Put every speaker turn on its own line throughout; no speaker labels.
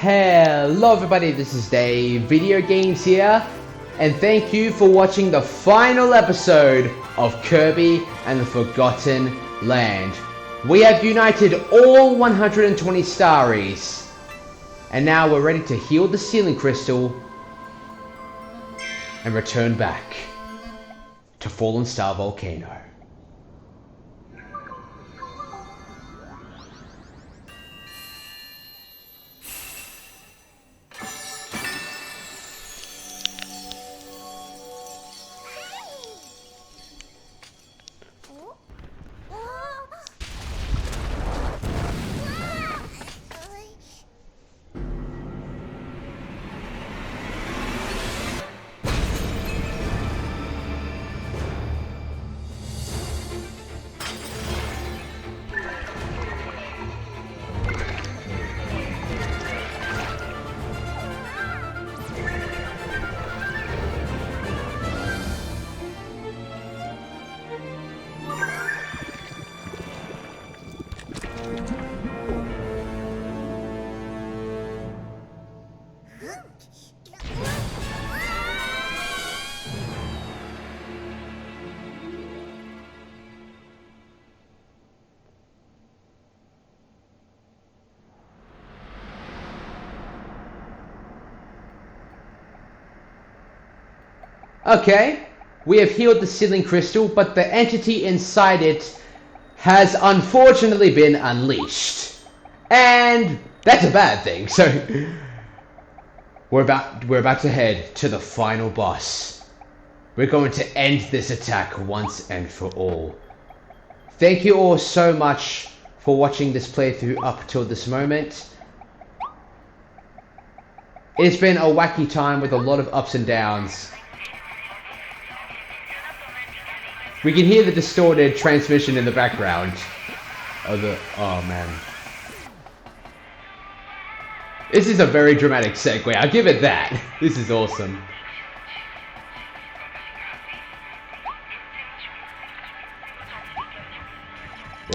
Hello everybody, this is Dave, Video Games here, and thank you for watching the final episode of Kirby and the Forgotten Land. We have united all 120 Starries, and now we're ready to heal the Sealing Crystal and return back to Fallen-Star Volcano. Okay, we have healed the Sealing Crystal, but the entity inside it has unfortunately been unleashed. And that's a bad thing, so we're about to head to the final boss. We're going to end this attack once and for all. Thank you all so much for watching this playthrough up till this moment. It's been a wacky time with a lot of ups and downs. We can hear the distorted transmission in the background. Oh man. This is a very dramatic segue, I'll give it that. This is awesome.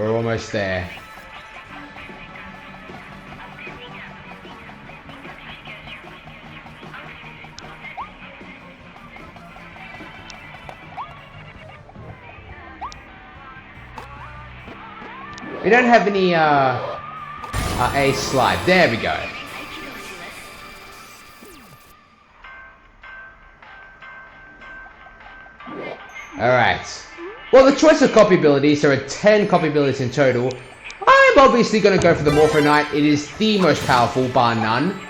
We're almost there. We don't have any, a slide. There we go. Alright. Well, the choice of copy abilities, there are 10 copy abilities in total. I'm obviously going to go for the Morpho Knight. It is the most powerful, bar none.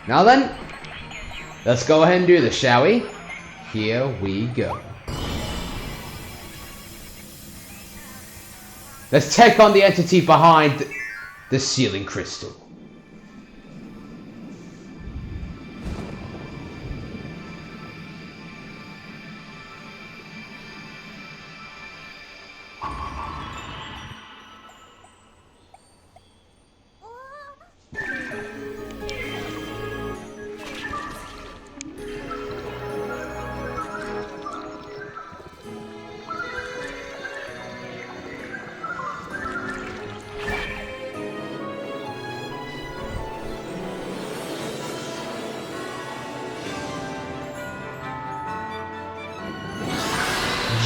Now then, let's go ahead and do this, shall we? Here we go. Let's take on the entity behind the Sealing Crystal.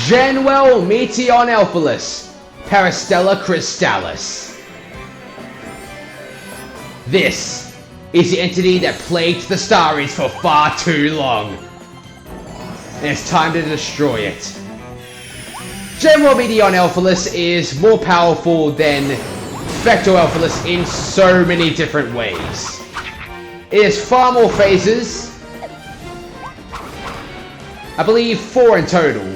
Genwel Meteonelfilis, Parastella Crystallis. This is the entity that plagued the Starries for far too long, and it's time to destroy it. Genwel Meteonelfilis is more powerful than Fallen-Star in so many different ways. It has far more phases, I believe 4 in total.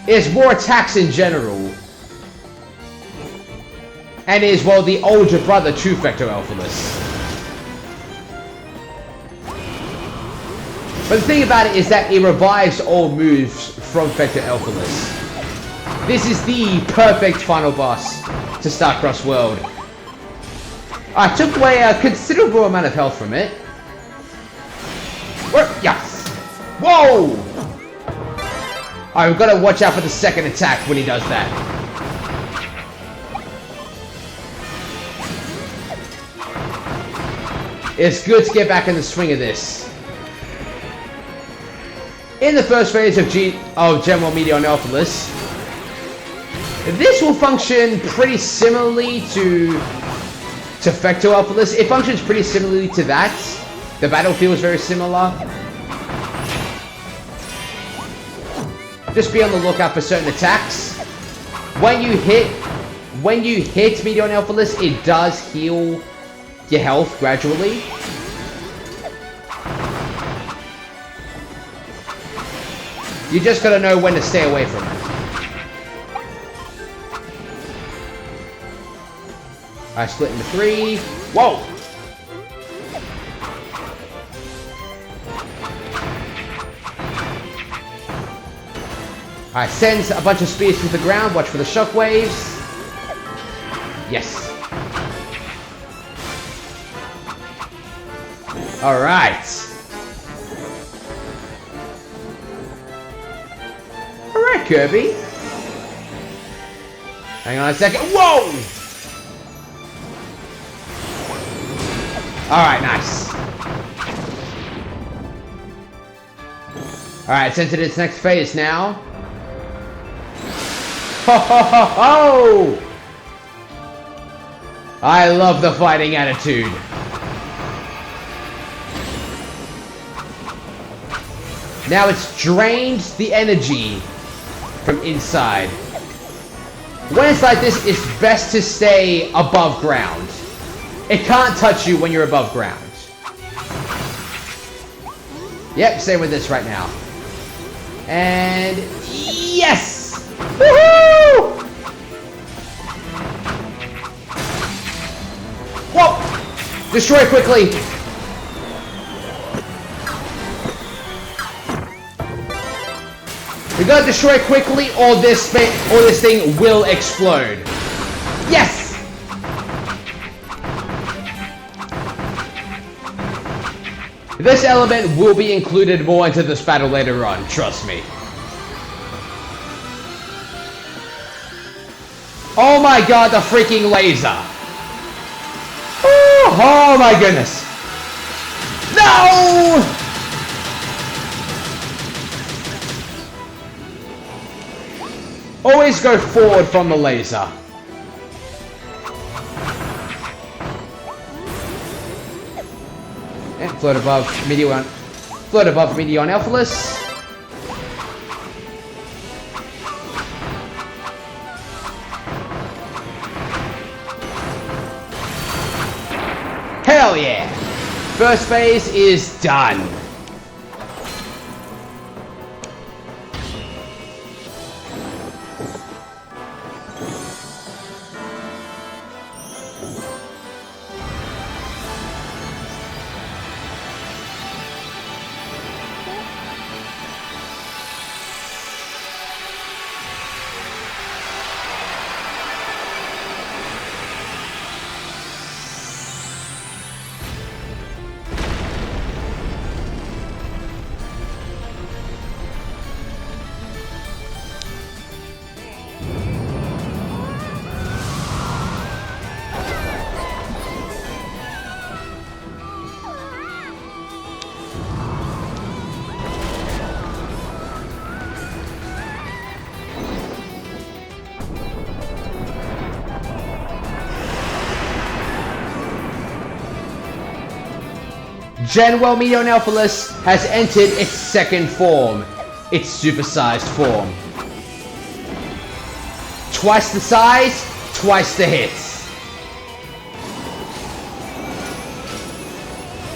It has more attacks in general, and is, well, the older brother to Fallen-Star. But the thing about it is that it revives all moves from Fallen-Star. This is the perfect final boss to Starcross World. I took away a considerable amount of health from it. Yes! Whoa! Alright, we've got to watch out for the second attack when he does that. it's good to get back in the swing of this. In the first phase of Genwel Meteonelfilis, this will function pretty similarly to Fectoelfilis. It functions pretty similarly to that. The battlefield is very similar. Just be on the lookout for certain attacks. When you hit Meteonelfilis, it does heal your health gradually. You just gotta know when to stay away from it. I split into 3. Whoa! Alright, sends a bunch of spears to the ground. Watch for the shockwaves. Yes. Alright. Alright, Kirby. Hang on a second. Whoa! Alright, nice. Alright, it's into its next phase now. Ho ho ho ho! I love the fighting attitude. Now it's drained the energy from inside. When it's like this, it's best to stay above ground. It can't touch you when you're above ground. Yep, stay with this right now. And yes! Woohoo! Whoa! Destroy quickly! We gotta destroy quickly, or this thing will explode. Yes! This element will be included more into this battle later on, trust me. Oh my god, the freaking laser! Oh my goodness! No! Always go forward from the laser. And float above Meteonelfilis. Hell yeah! First phase is done. Genwel Meteonelfilis has entered its second form, its supersized form. Twice the size, twice the hits.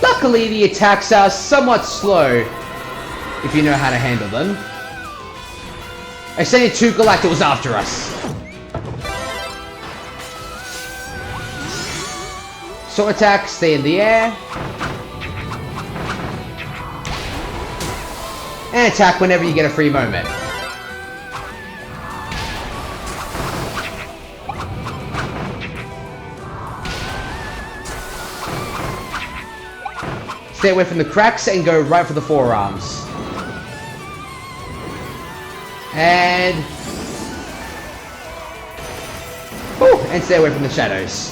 Luckily, the attacks are somewhat slow, if you know how to handle them. I sent 2 Galacticals after us. Sword attack, stay in the air. And attack whenever you get a free moment. Stay away from the cracks and go right for the forearms. And... and stay away from the shadows.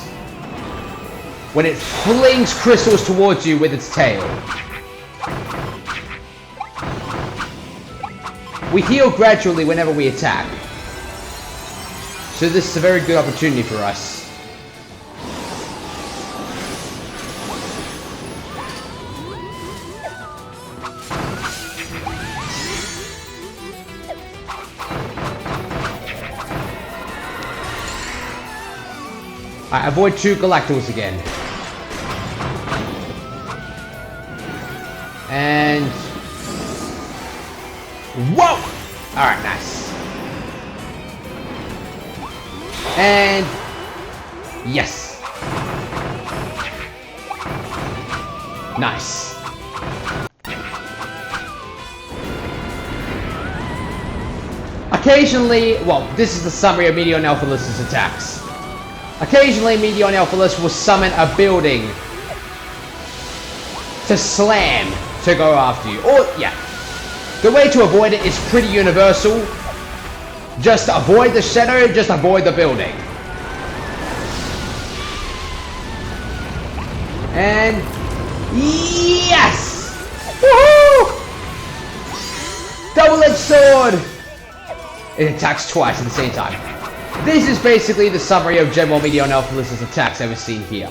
when it flings crystals towards you with its tail. We heal gradually whenever we attack. So this is a very good opportunity for us. I avoid 2 Galacticals again. And... whoa! Alright, nice. And... yes. Nice. Occasionally, well, this is the summary of Meteonelfilis' attacks. Occasionally, Meteonelfilis will summon a building to slam to go after you. Or, yeah. The way to avoid it is pretty universal. Just avoid the shadow, just avoid the building. And... yes! Woohoo! Double-edged sword! It attacks twice at the same time. This is basically the summary of Genwel Meteonelfilis' attacks ever seen here.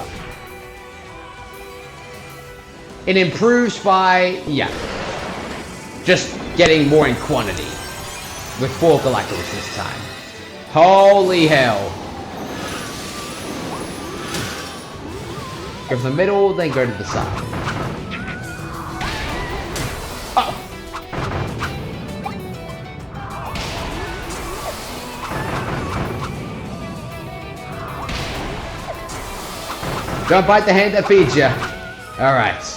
It improves by, yeah, just getting more in quantity. With 4 Galacticals this time. Holy hell. Go from the middle, then go to the side. Oh! Don't bite the hand that feeds you. Alright.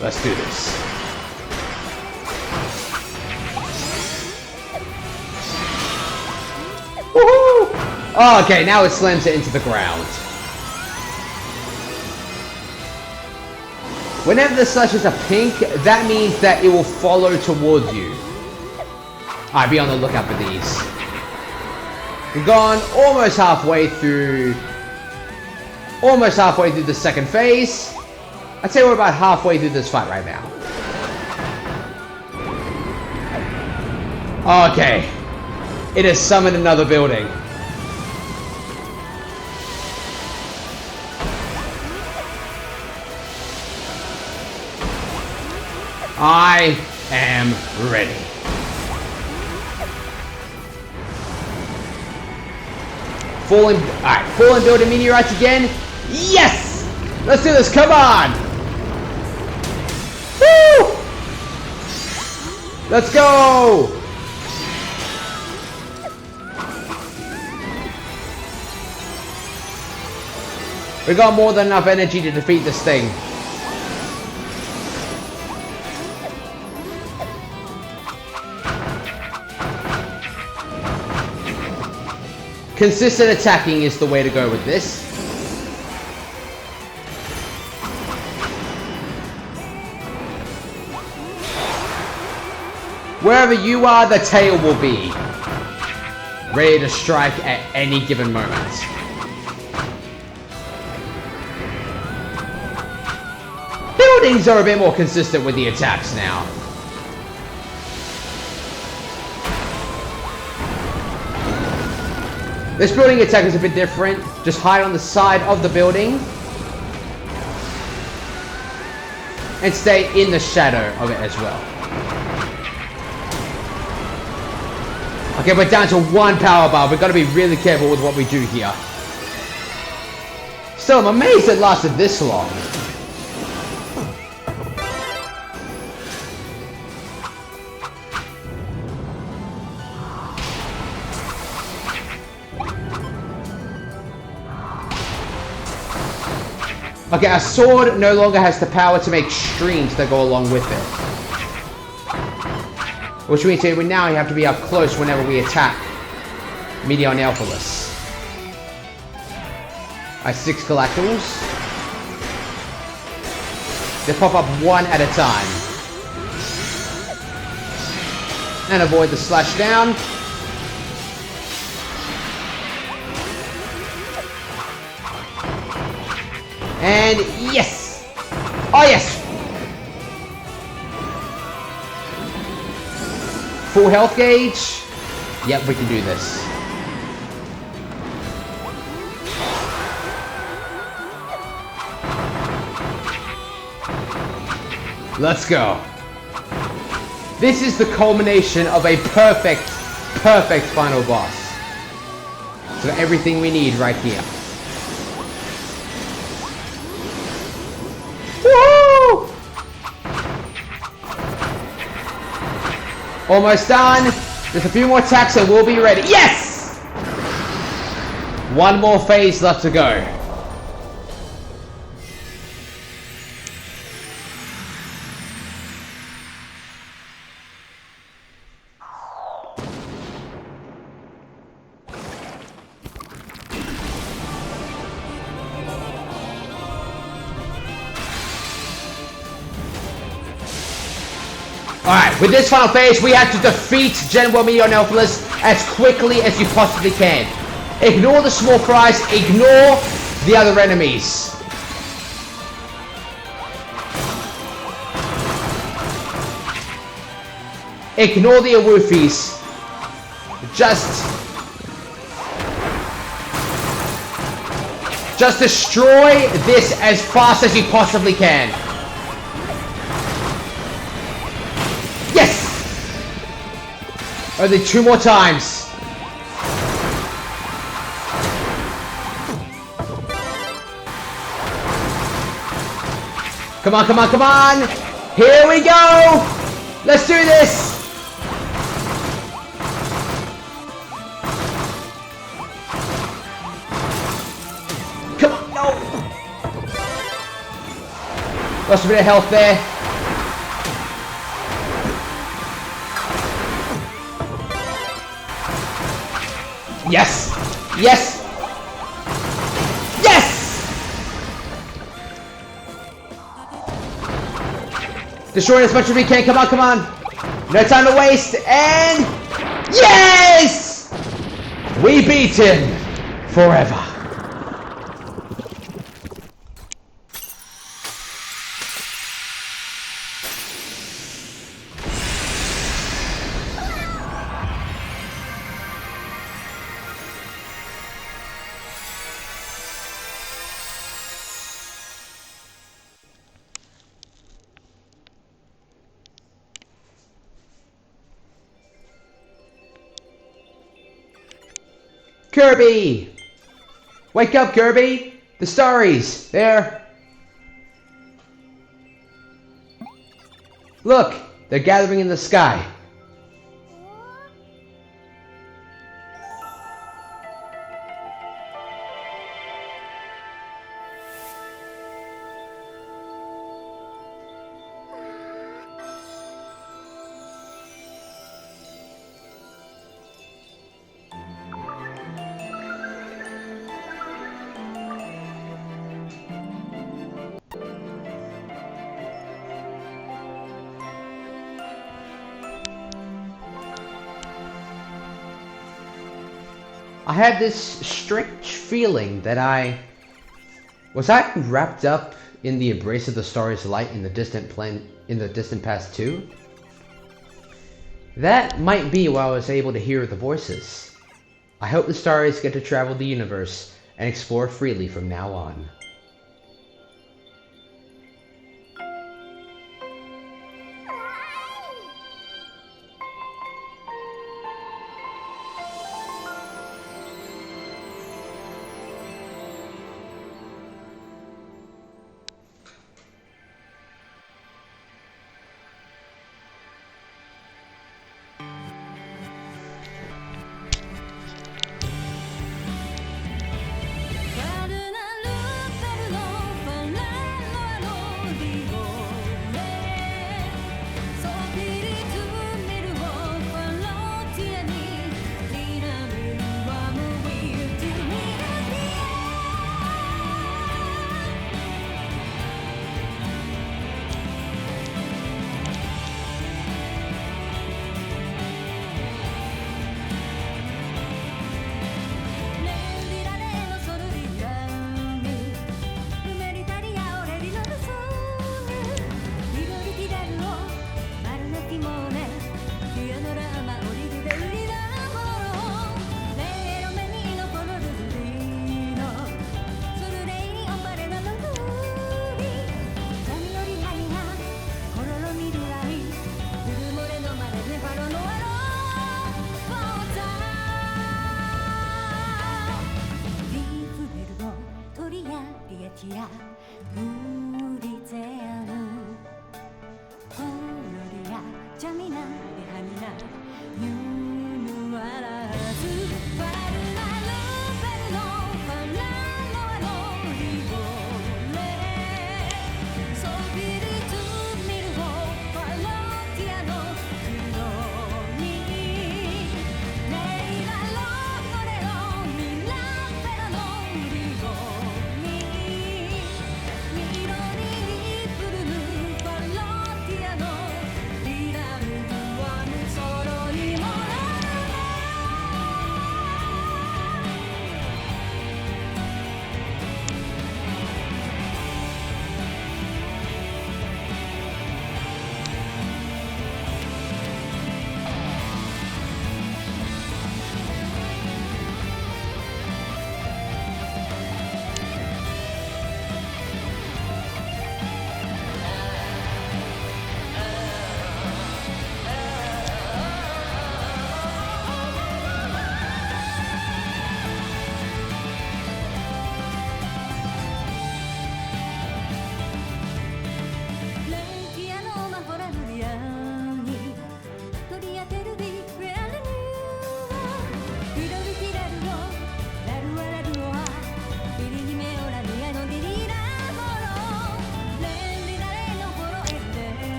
Let's do this. Woohoo! Oh, okay, now it slams it into the ground. Whenever the slash is a pink, that means that it will follow towards you. Alright, be on the lookout for these. We've gone almost halfway through the second phase. I'd say we're about halfway through this fight right now. Okay. It has summoned another building. I am ready. Fallen building meteorites again. Yes! Let's do this, come on! Woo! Let's go! We got more than enough energy to defeat this thing. Consistent attacking is the way to go with this. Wherever you are, the tail will be ready to strike at any given moment. Buildings are a bit more consistent with the attacks now. This building attack is a bit different. Just hide on the side of the building and stay in the shadow of it as well. Okay, we're down to 1 power bar. We've got to be really careful with what we do here. Still, I'm amazed it lasted this long. Okay, a sword no longer has the power to make streams that go along with it. Which means that now you have to be up close whenever we attack Meteonelfilis. I 6 Galacticals. They pop up 1 at a time. And avoid the slash down. And yes! Oh yes! Full health gauge. Yep, we can do this. Let's go. This is the culmination of a perfect final boss. So everything we need right here. Woo! Almost done. Just a few more attacks and we'll be ready. Yes! One more phase left to go. Alright, with this final phase, we have to defeat Genwel Meteonelfilis as quickly as you possibly can. Ignore the small fries, ignore the other enemies. Ignore the awoofies. Just destroy this as fast as you possibly can. Yes! Only 2 more times. Come on, come on, come on! Here we go! Let's do this! Come on, no! Lost a bit of health there. Yes! Yes! Yes! Destroy as much as we can. Come on, come on. No time to waste. And yes! We beat him forever. Kirby! Wake up, Kirby! The starries! There! Look! They're gathering in the sky. I had this strange feeling that was I wrapped up in the embrace of the star's light in the distant past too? That might be why I was able to hear the voices. I hope the stars get to travel the universe and explore freely from now on.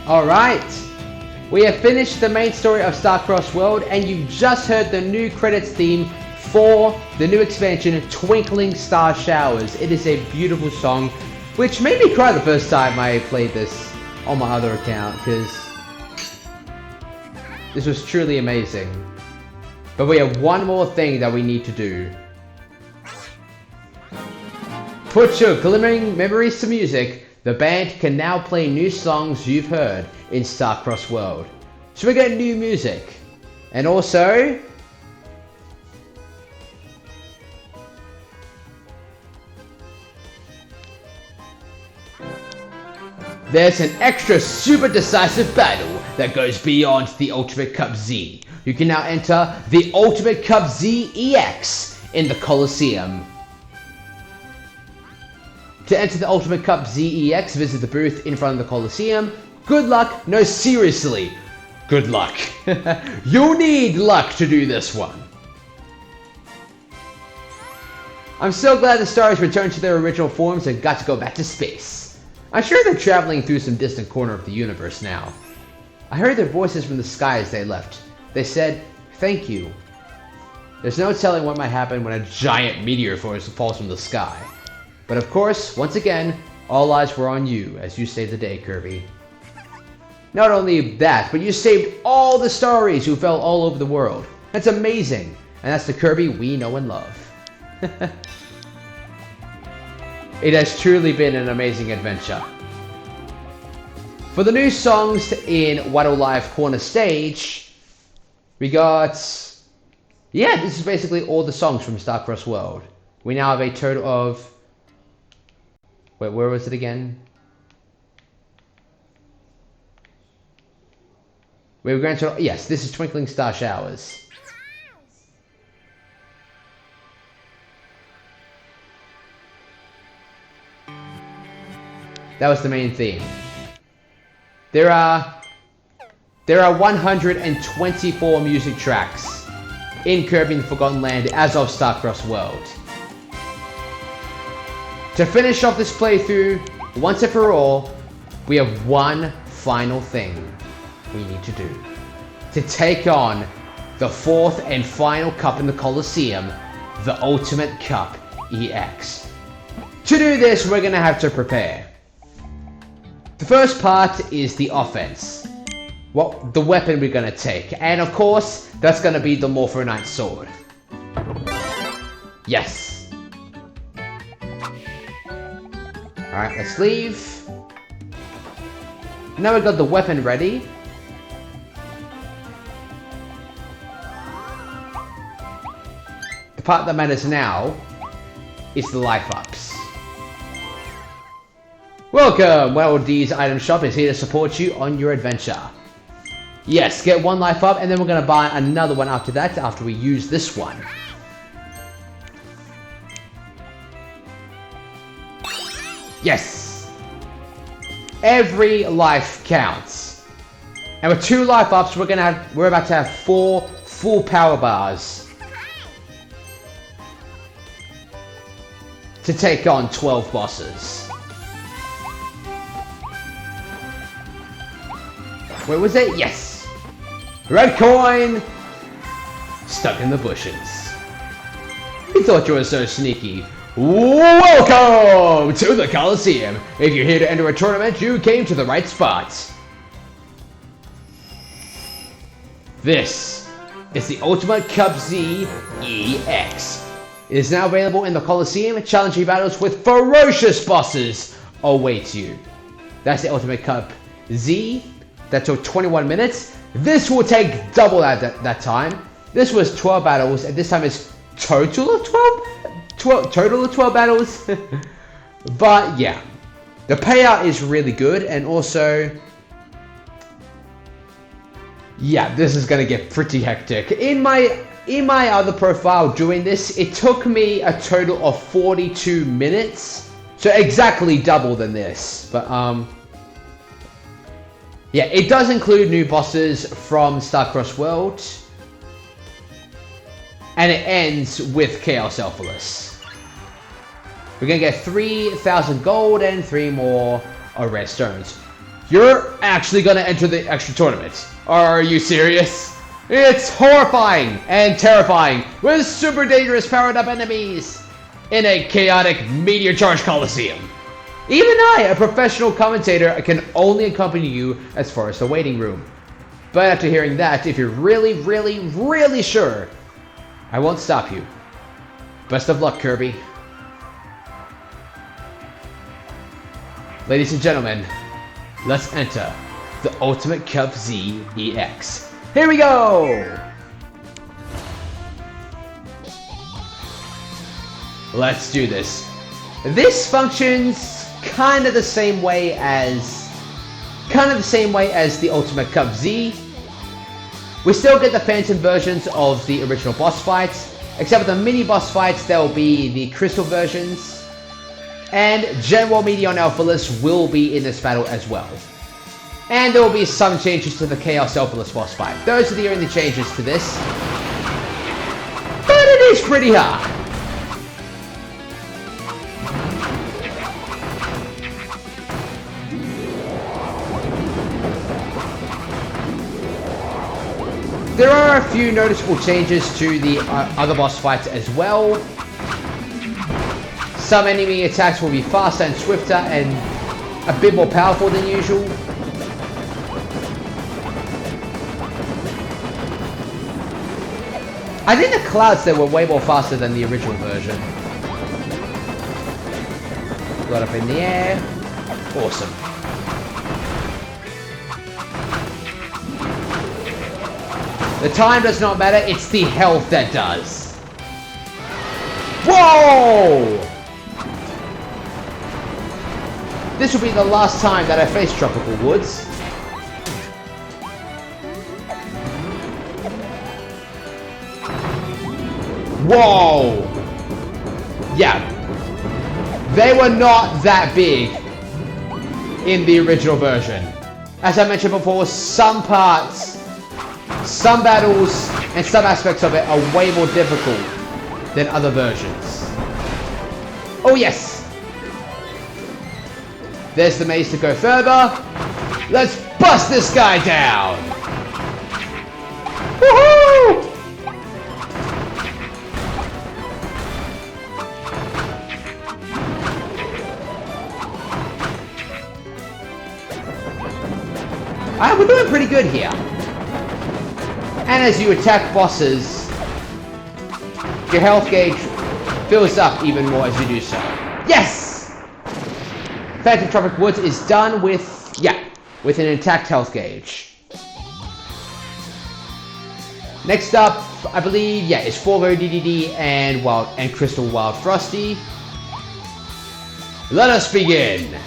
Alright, we have finished the main story of Starcross World, and you've just heard the new credits theme for the new expansion, Twinkling Star Showers. It is a beautiful song, which made me cry the first time I played this on my other account, because this was truly amazing. But we have one more thing that we need to do. Put your glimmering memories to music. The band can now play new songs you've heard in Starcross World. So we get new music. And also, there's an extra super decisive battle that goes beyond the Ultimate Cup Z. You can now enter the Ultimate Cup Z EX in the Colosseum. To enter the Ultimate Cup Z EX, visit the booth in front of the Colosseum. Good luck. No, seriously. Good luck. You need luck to do this one. I'm so glad the stars returned to their original forms and got to go back to space. I'm sure they're traveling through some distant corner of the universe now. I heard their voices from the sky as they left. They said, "Thank you." There's no telling what might happen when a giant meteor falls from the sky. But of course, once again, all eyes were on you as you saved the day, Kirby. Not only that, but you saved all the Starries who fell all over the world. That's amazing. And that's the Kirby we know and love. It has truly been an amazing adventure. For the new songs in Waddle Live Corner Stage, we got... yeah, this is basically all the songs from Starcross World. We now have a total of... wait, where was it again? We were going to... yes, this is Twinkling Star Showers. That was the main theme. There are 124 music tracks in Kirby and the Forgotten Land as of Starcross World. To finish off this playthrough, once and for all, we have one final thing we need to do. To take on the fourth and final cup in the Colosseum, the Ultimate Cup EX. To do this, we're going to have to prepare. The first part is the offense. What the weapon we're going to take. And of course, that's going to be the Morpho-Knight Sword. Yes. Alright, let's leave. Now we've got the weapon ready. The part that matters now is the life ups. Welcome! Well, D's Item Shop is here to support you on your adventure. Yes, get one life up and then we're going to buy another one after that, after we use this one. Yes! Every life counts. And with 2 life ups, we're about to have 4 full power bars to take on 12 bosses. Where was it? Yes! Red coin! Stuck in the bushes. You thought you were so sneaky. Welcome to the Colosseum! If you're here to enter a tournament, you came to the right spot. This is the Ultimate Cup Z EX. It is now available in the Colosseum. Challenging battles with ferocious bosses await you. That's the Ultimate Cup Z. That took 21 minutes. This will take double that time. This was 12 battles, and this time is total of 12 battles. But yeah, the payout is really good, and also, yeah, this is gonna get pretty hectic. In my other profile doing this, it took me a total of 42 minutes, so exactly double than this. But yeah, it does include new bosses from Starcross World. And it ends with Chaos-Elfilis. We're going to get 3,000 gold and 3 more red stones. You're actually gonna enter the extra tournament. Are you serious? It's horrifying and terrifying with super dangerous powered up enemies in a chaotic meteor charged Colosseum. Even I, a professional commentator, can only accompany you as far as the waiting room. But after hearing that, if you're really sure, I won't stop you. Best of luck, Kirby. Ladies and gentlemen, let's enter the Ultimate Cup Z EX. Here we go! Let's do this. This functions kind of the same way as the Ultimate Cup Z. We still get the phantom versions of the original boss fights, except for the mini boss fights there will be the crystal versions, and Genwel Meteonelfilis will be in this battle as well. And there will be some changes to the Chaos Elfilis boss fight. Those are the only changes to this, but it is pretty hard. There are a few noticeable changes to the other boss fights as well. Some enemy attacks will be faster and swifter and a bit more powerful than usual. I think the clouds there were way more faster than the original version. Got up in the air. Awesome. The time does not matter, it's the health that does. Whoa! This will be the last time that I face Tropical Woods. Whoa! Yeah. They were not that big in the original version. As I mentioned before, some parts, some battles, and some aspects of it are way more difficult than other versions. Oh yes! There's the maze to go further. Let's bust this guy down! Woohoo! Alright, we're doing pretty good here. And as you attack bosses, your health gauge fills up even more as you do so. Yes! Phantom Tropic Woods is done with, with an intact health gauge. Next up, I believe, is Forgo DDD and Crystal Wild Frosty. Let us begin!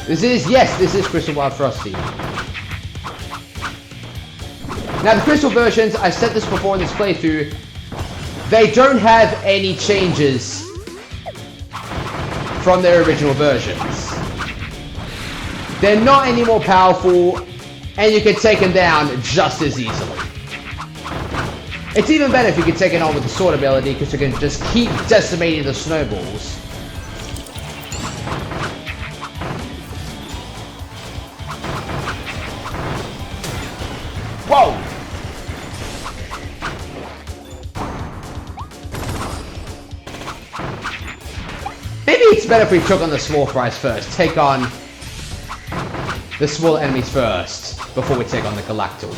This is Crystal Wild Frosty. Now the Crystal versions, I've said this before in this playthrough, they don't have any changes from their original versions. They're not any more powerful, and you can take them down just as easily. It's even better if you can take it on with the sword ability, because you can just keep decimating the snowballs. Whoa! Maybe it's better if we took on the small fries first. Take on the small enemies first, before we take on the Galactal.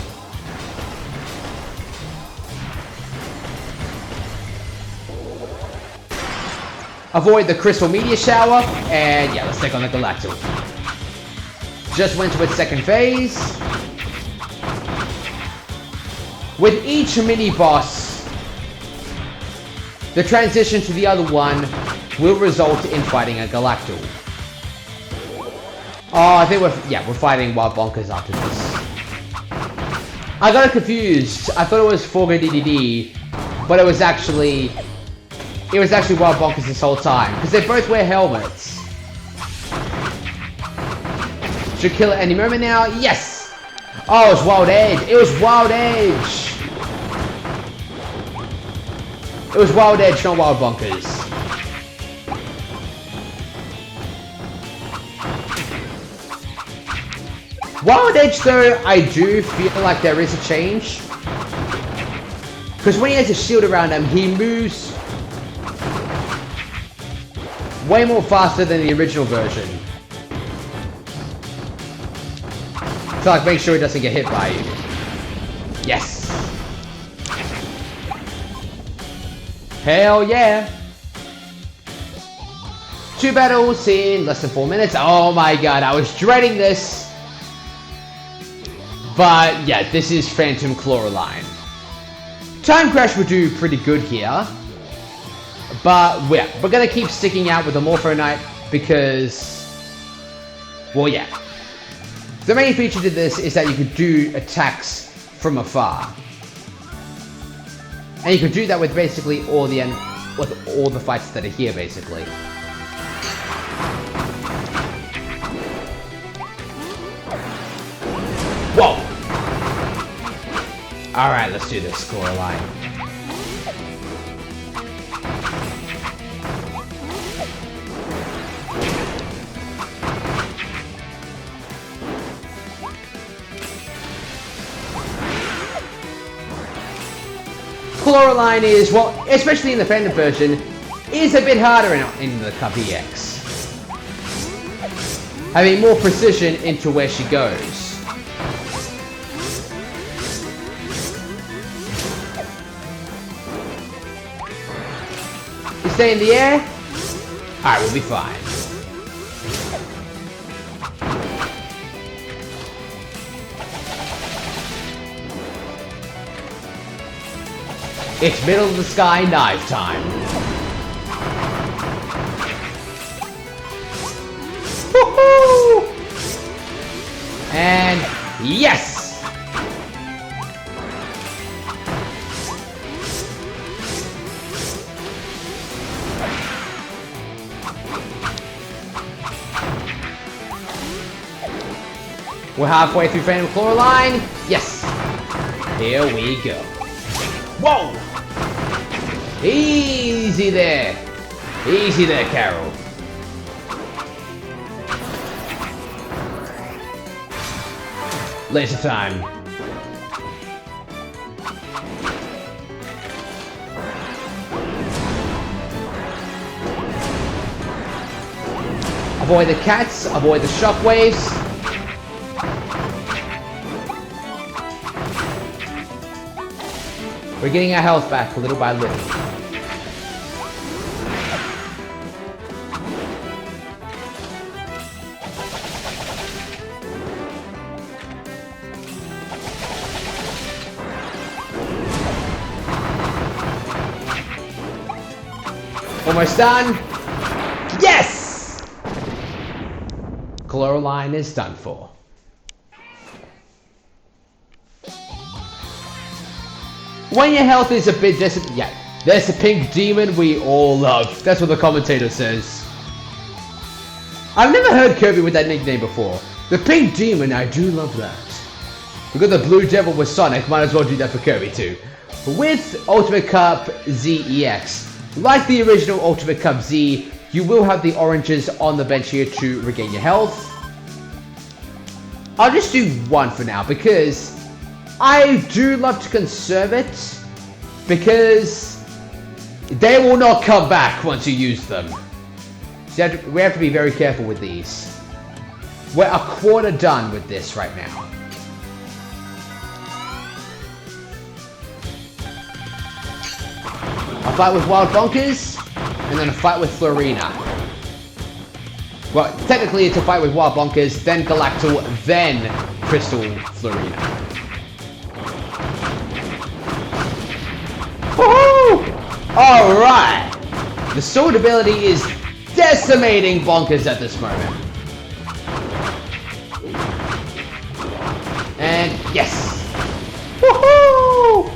Avoid the Crystal Meteor Shower, and let's take on the Galactal. Just went to its second phase. With each mini-boss, the transition to the other one will result in fighting a Galactal. Oh, I think we're fighting Wild Bonkers after this. I got confused. I thought it was Forgo DDD, but it was actually Wild Bonkers this whole time, because they both wear helmets. Should kill it any moment now. Yes! Oh, it was Wild Edge. It was Wild Edge. It was Wild Edge, not Wild Bonkers. Wild Edge, though, I do feel like there is a change. Because when he has a shield around him, he moves way more faster than the original version. So, like, make sure he doesn't get hit by you. Yes! Hell yeah! 2 battles in less than 4 minutes. Oh my god, I was dreading this. But yeah, this is Phantom Coraline. Time Crash would do pretty good here. But yeah, we're gonna keep sticking out with the Morpho Knight because, well, yeah. The main feature to this is that you could do attacks from afar. And you can do that with basically all the fights that are here, basically. Whoa! Alright, let's do this, Coraline. Coraline is, well, especially in the Phantom version, is a bit harder in the VX. Having more precision into where she goes. You stay in the air? Alright, we'll be fine. It's middle of the sky knife time. Woohoo! And yes! We're halfway through Phantom Coraline. Yes! Here we go. Whoa! Easy there. Easy there, Carol. Laser time. Avoid the cats, avoid the shockwaves. We're getting our health back little by little. Almost done. Yes! Coraline is done for. When your health is a bit yeah, there's the pink demon we all love. That's what the commentator says. I've never heard Kirby with that nickname before. The pink demon, I do love that. We got the blue devil with Sonic, might as well do that for Kirby too. With Ultimate Cup ZEX, like the original Ultimate Cup Z, you will have the oranges on the bench here to regain your health. I'll just do one for now because I do love to conserve it, because they will not come back once you use them. So we have to be very careful with these. We're a quarter done with this right now. A fight with Wild Bonkers, and then a fight with Florina. Well, technically it's a fight with Wild Bonkers, then Galacto, then Crystal Florina. Alright! The sword ability is decimating Bonkers at this moment. And yes! Woohoo!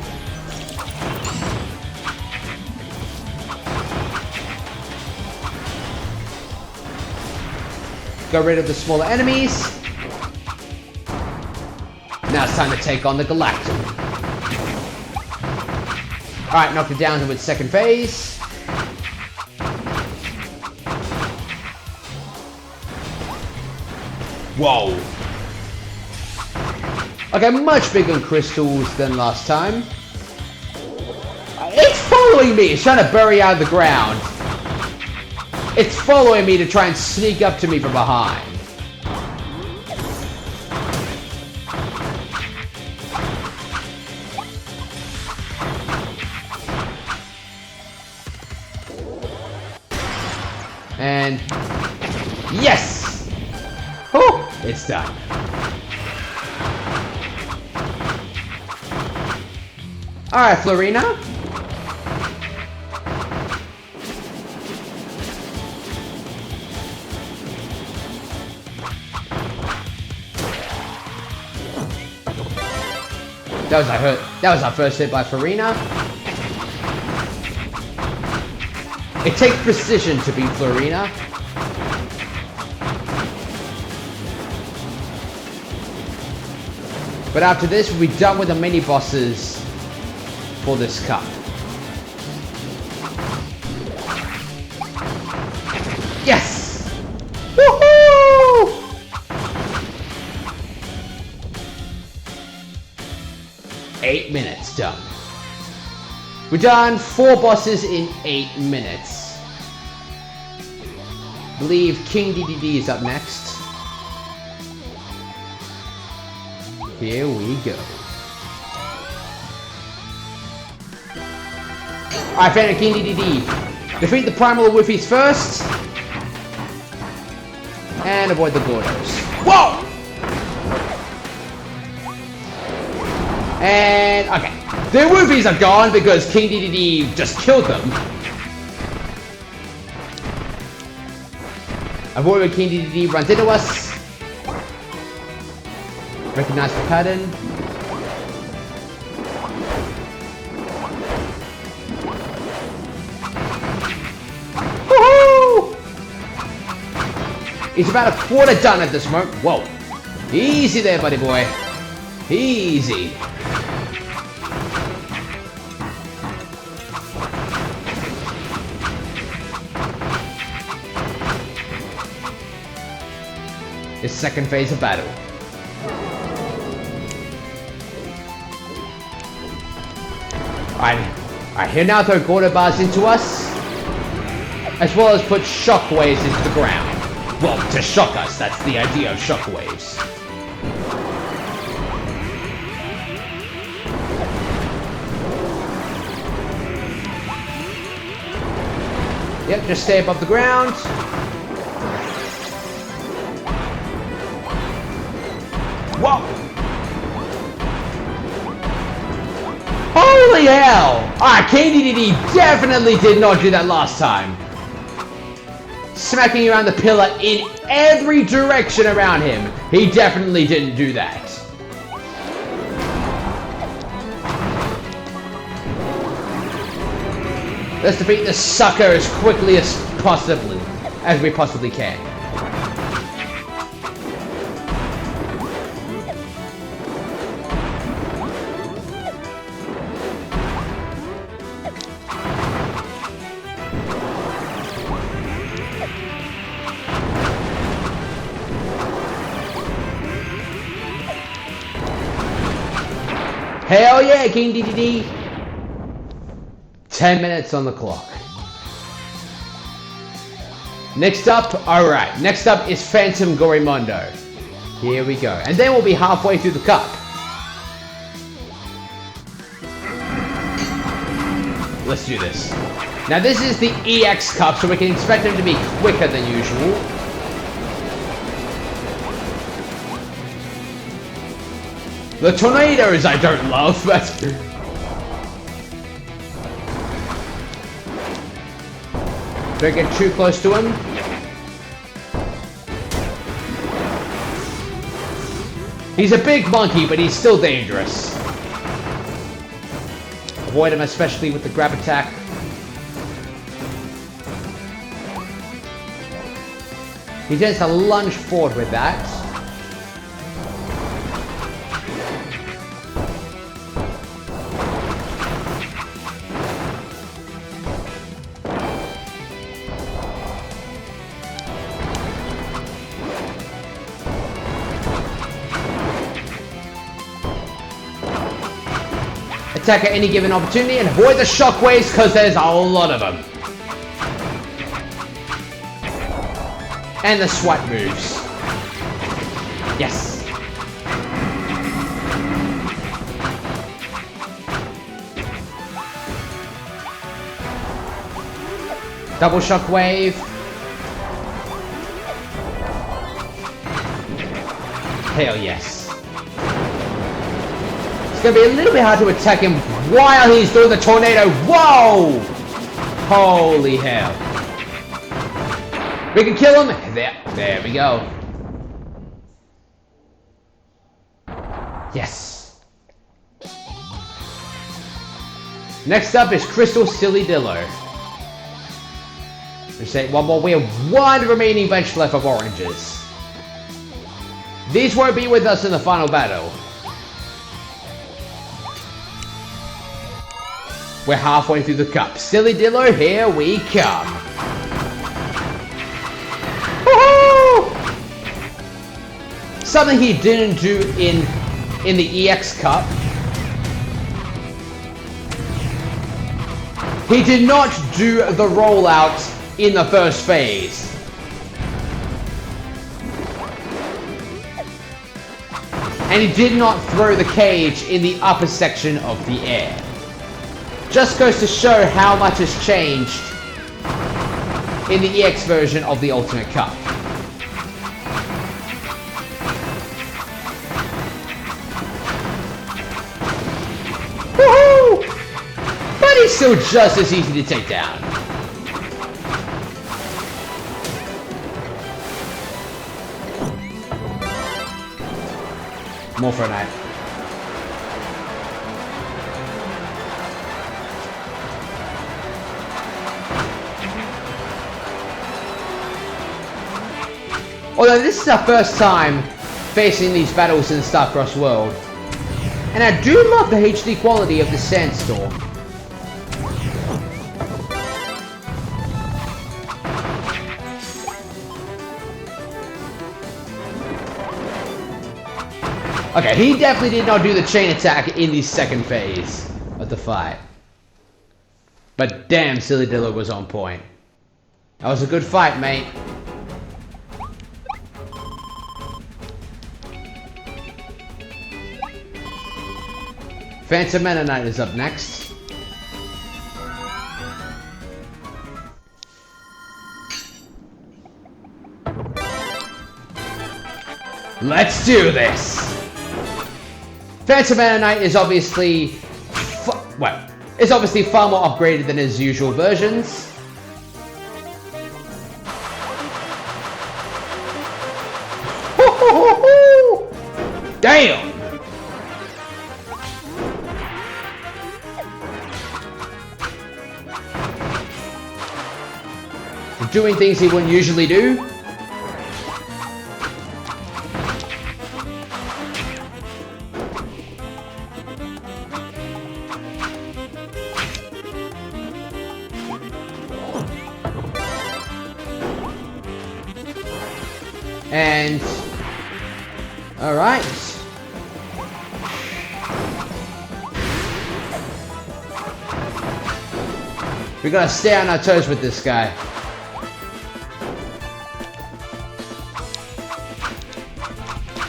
Got rid of the smaller enemies. Now it's time to take on the Galacto. Alright, knocked it down to its second phase. Whoa. Okay, much bigger crystals than last time. It's following me! It's trying to bury out of the ground. It's following me to try and sneak up to me from behind. And yes! Oh, it's done. Alright, Florina. That was our first hit by Florina. It takes precision to beat Florina. But after this, we'll be done with the mini bosses for this cup. Yes! Woohoo! Eight minutes done. We're done 4 bosses in 8 minutes. I believe King DDD is up next. Here we go. Alright, Phantom King DDD. Defeat the Primal Woofies first. And avoid the Gordos. Whoa! And, okay. The Woofies are gone because King DDD just killed them. Avoid when King DDD runs into us. Recognize the pattern. Woohoo! He's about a quarter done at this moment. Whoa. Easy there, buddy boy. Easy. His second phase of battle. Alright, here now throw Gordo bars into us, as well as put shockwaves into the ground. Well, to shock us, that's the idea of shockwaves. Yep, just stay above the ground. Whoa! Holy hell! Ah, KDDD definitely did not do that last time. Smacking around the pillar in every direction around him. He definitely didn't do that. Let's defeat this sucker as quickly as we possibly can. Hell yeah, King DDD! 10 minutes on the clock. Next up, alright, next up is Phantom Gorimondo. Here we go. And then we'll be halfway through the cup. Let's do this. Now this is the EX cup, so we can expect them to be quicker than usual. The tornadoes I don't love, but... Don't get too close to him. He's a big monkey, but he's still dangerous. Avoid him, especially with the grab attack. He tends to lunge forward with that. attack at any given opportunity and avoid the shockwaves because there's a lot of them. And the swipe moves. Yes. Double shockwave. Hell yes. It's going to be a little bit hard to attack him while he's doing the tornado. Whoa! Holy hell. We can kill him. There we go. Yes. Next up is Crystal Silly Dillo. We say one more. We have one remaining bench left of oranges. These won't be with us in the final battle. We're halfway through the cup. Silly Dillo, here we come. Woohoo! Something he didn't do in the EX Cup. He did not do the rollout in the first phase. And he did not throw the cage in the upper section of the air. Just goes to show how much has changed in the EX version of the Ultimate Cup. Woohoo! But he's still just as easy to take down. More for a night. Although this is our first time facing these battles in the Starcross world, and I do love the HD quality of the Sandstorm. Okay, he definitely did not do the chain attack in the second phase of the fight. But damn, Silly Dillo was on point. That was a good fight, mate. Phantom Mennonite is up next. Let's do this! Phantom Mennonite is obviously far more upgraded than his usual versions. Damn! Doing things he wouldn't usually do. And all right. We gotta stay on our toes with this guy.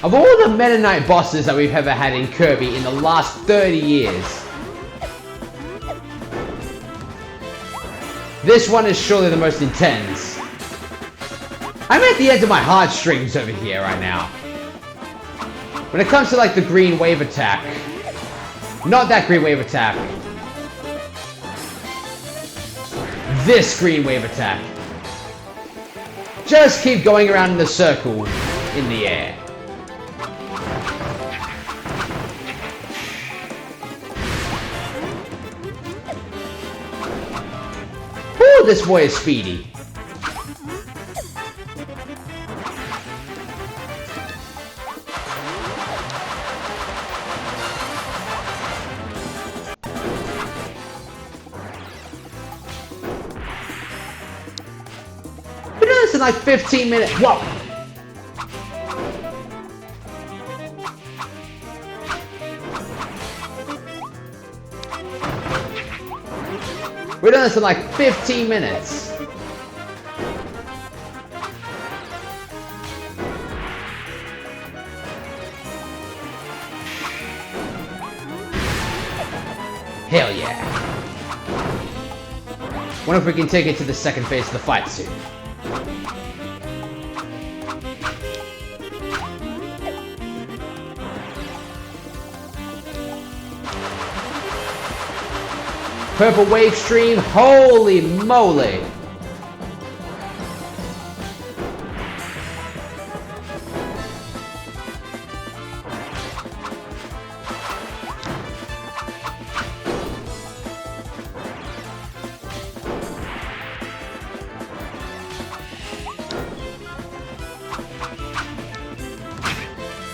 Of all the Mennonite bosses that we've ever had in Kirby in the last 30 years, this one is surely the most intense. I'm at the end of my heartstrings over here right now. When it comes to like the green wave attack, not that green wave attack, this green wave attack. Just keep going around in a circle in the air. Ooh, this boy is speedy. We do this in like 15 minutes. Whoa! We're doing this in like 15 minutes. Hell yeah. Wonder if we can take it to the second phase of the fight soon. Purple wave stream, holy moly!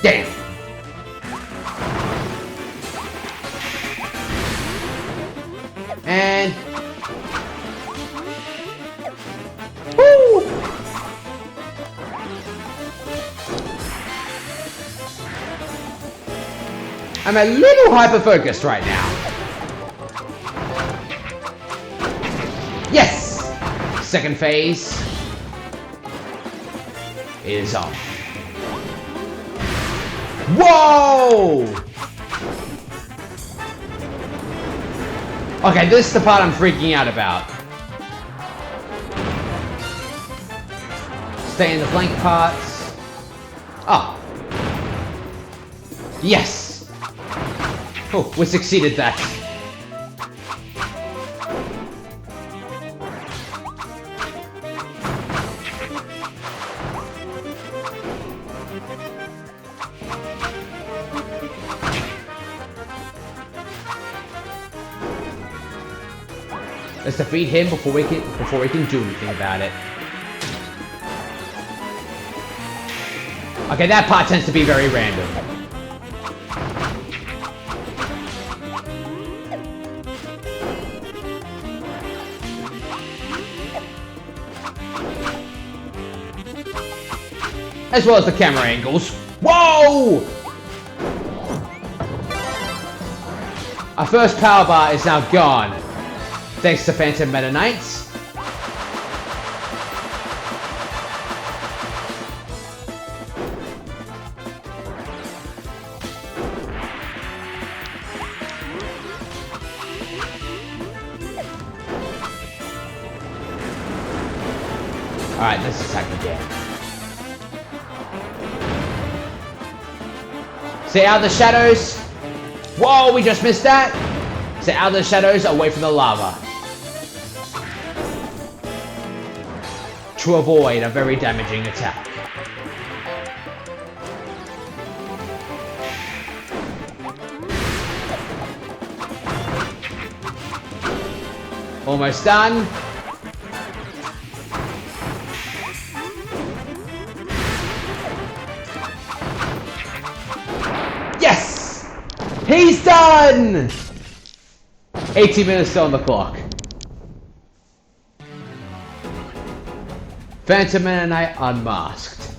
Damn! And... Woo! I'm a little hyper-focused right now. Yes! Second phase is on. Whoa! Okay, this is the part I'm freaking out about. Stay in the blank parts. Oh. Yes! Oh, we succeeded that. Let's defeat him before we can do anything about it. Okay, that part tends to be very random. As well as the camera angles. Whoa! Our first power bar is now gone. Thanks to Phantom Meta Knights. Alright, let's attack again. Stay out of the shadows. Whoa, we just missed that. Stay out of the shadows, away from the lava. To avoid a very damaging attack. Almost done. Yes! He's done! 18 minutes still on the clock. Phantom Meta Knight unmasked.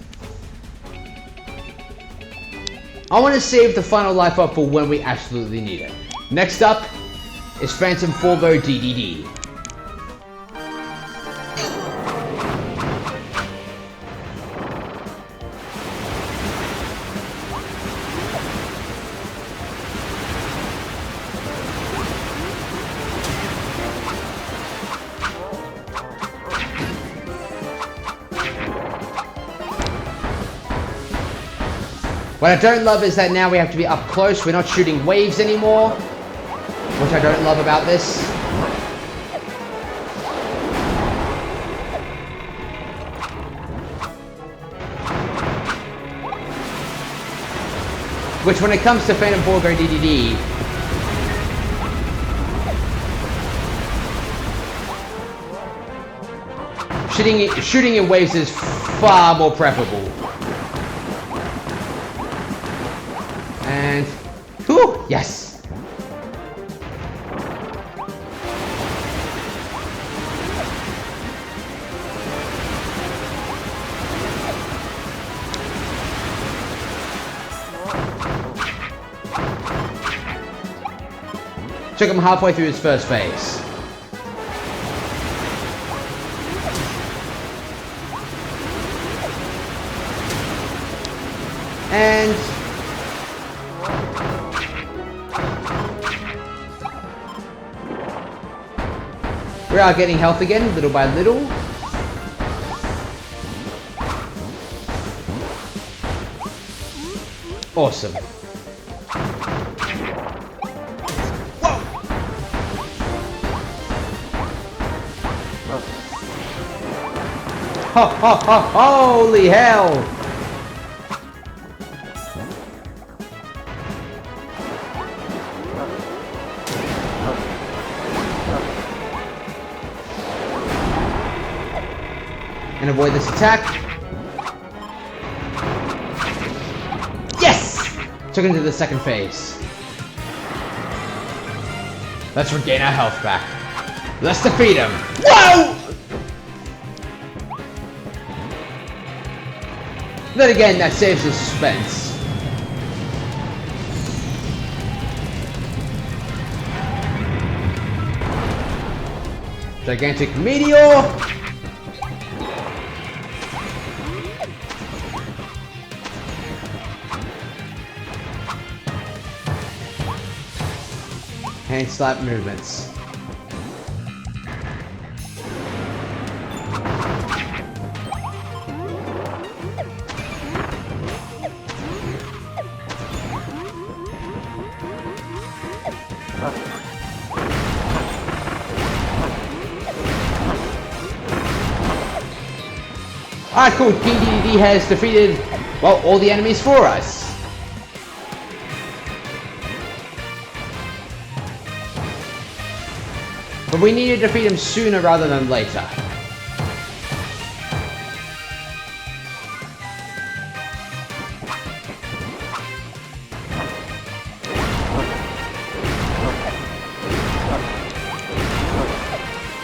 I want to save the final life up for when we absolutely need it. Next up is Phantom Forvo DDD. What I don't love is that now we have to be up close. We're not shooting waves anymore, which I don't love about this. Which, when it comes to Phantom Forgo DDD, shooting in waves is far more preferable. And, whew, yes. Took him halfway through his first phase. And we are getting health again, little by little. Awesome. Ho ho ho! Holy hell! And avoid this attack. Yes! Took him to the second phase. Let's regain our health back. Let's defeat him. Whoa! Then again, that saves the suspense. Gigantic meteor! Hand slap movements. Alright, cool. PDD has defeated, well, all the enemies for us. But we need to defeat him sooner rather than later.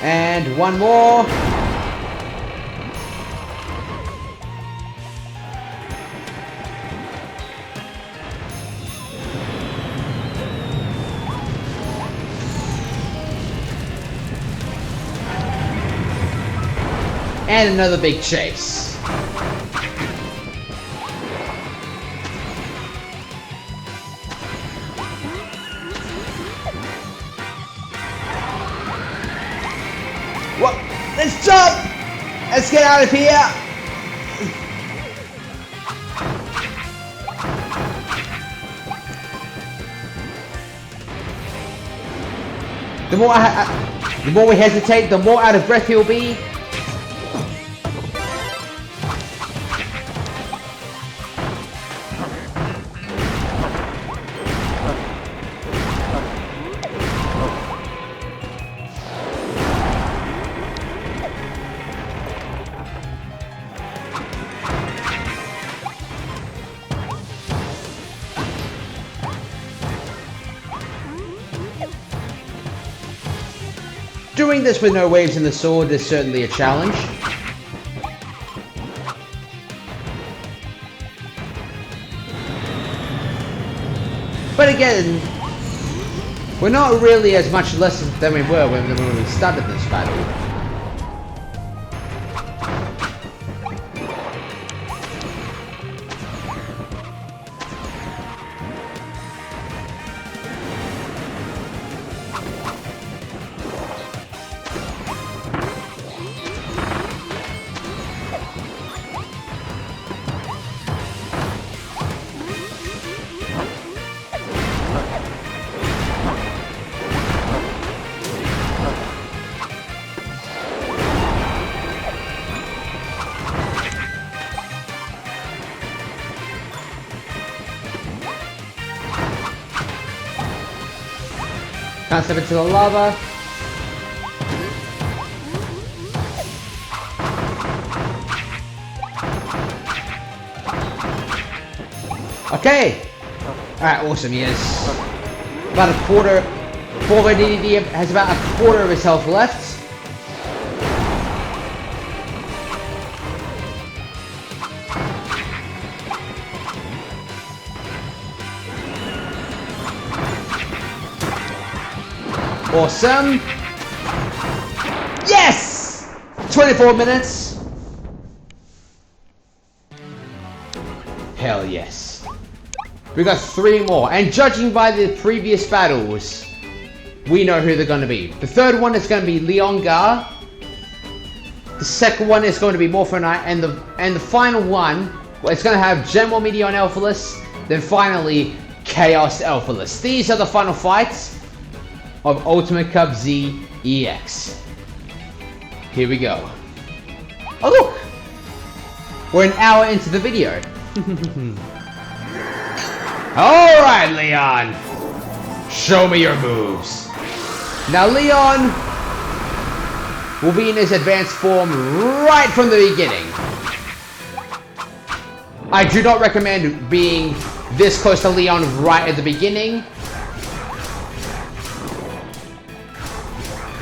And one more. And another big chase. What? Let's jump! Let's get out of here! The more we hesitate, the more out of breath he'll be. Doing this with no waves in the sword is certainly a challenge. But again, we're not really as much less than we were when we started this battle. Can't step into the lava. Okay! Alright, awesome, he has about a quarter. Forward DDD has about a quarter of his health left. Awesome! Yes! 24 minutes. hell yes. We got 3 more, and judging by the previous battles, we know who they're going to be. The third one is going to be Leon Gar. The second one is going to be Morpho-Knight, and the final one, well, it's going to have Genwel Meteonelfilis, then finally Chaos Elfilis. These are the final fights of Ultimate Cup Z EX. Here we go. Oh look! We're an hour into the video. Alright, Leon! Show me your moves. Now Leon will be in his advanced form right from the beginning. I do not recommend being this close to Leon right at the beginning.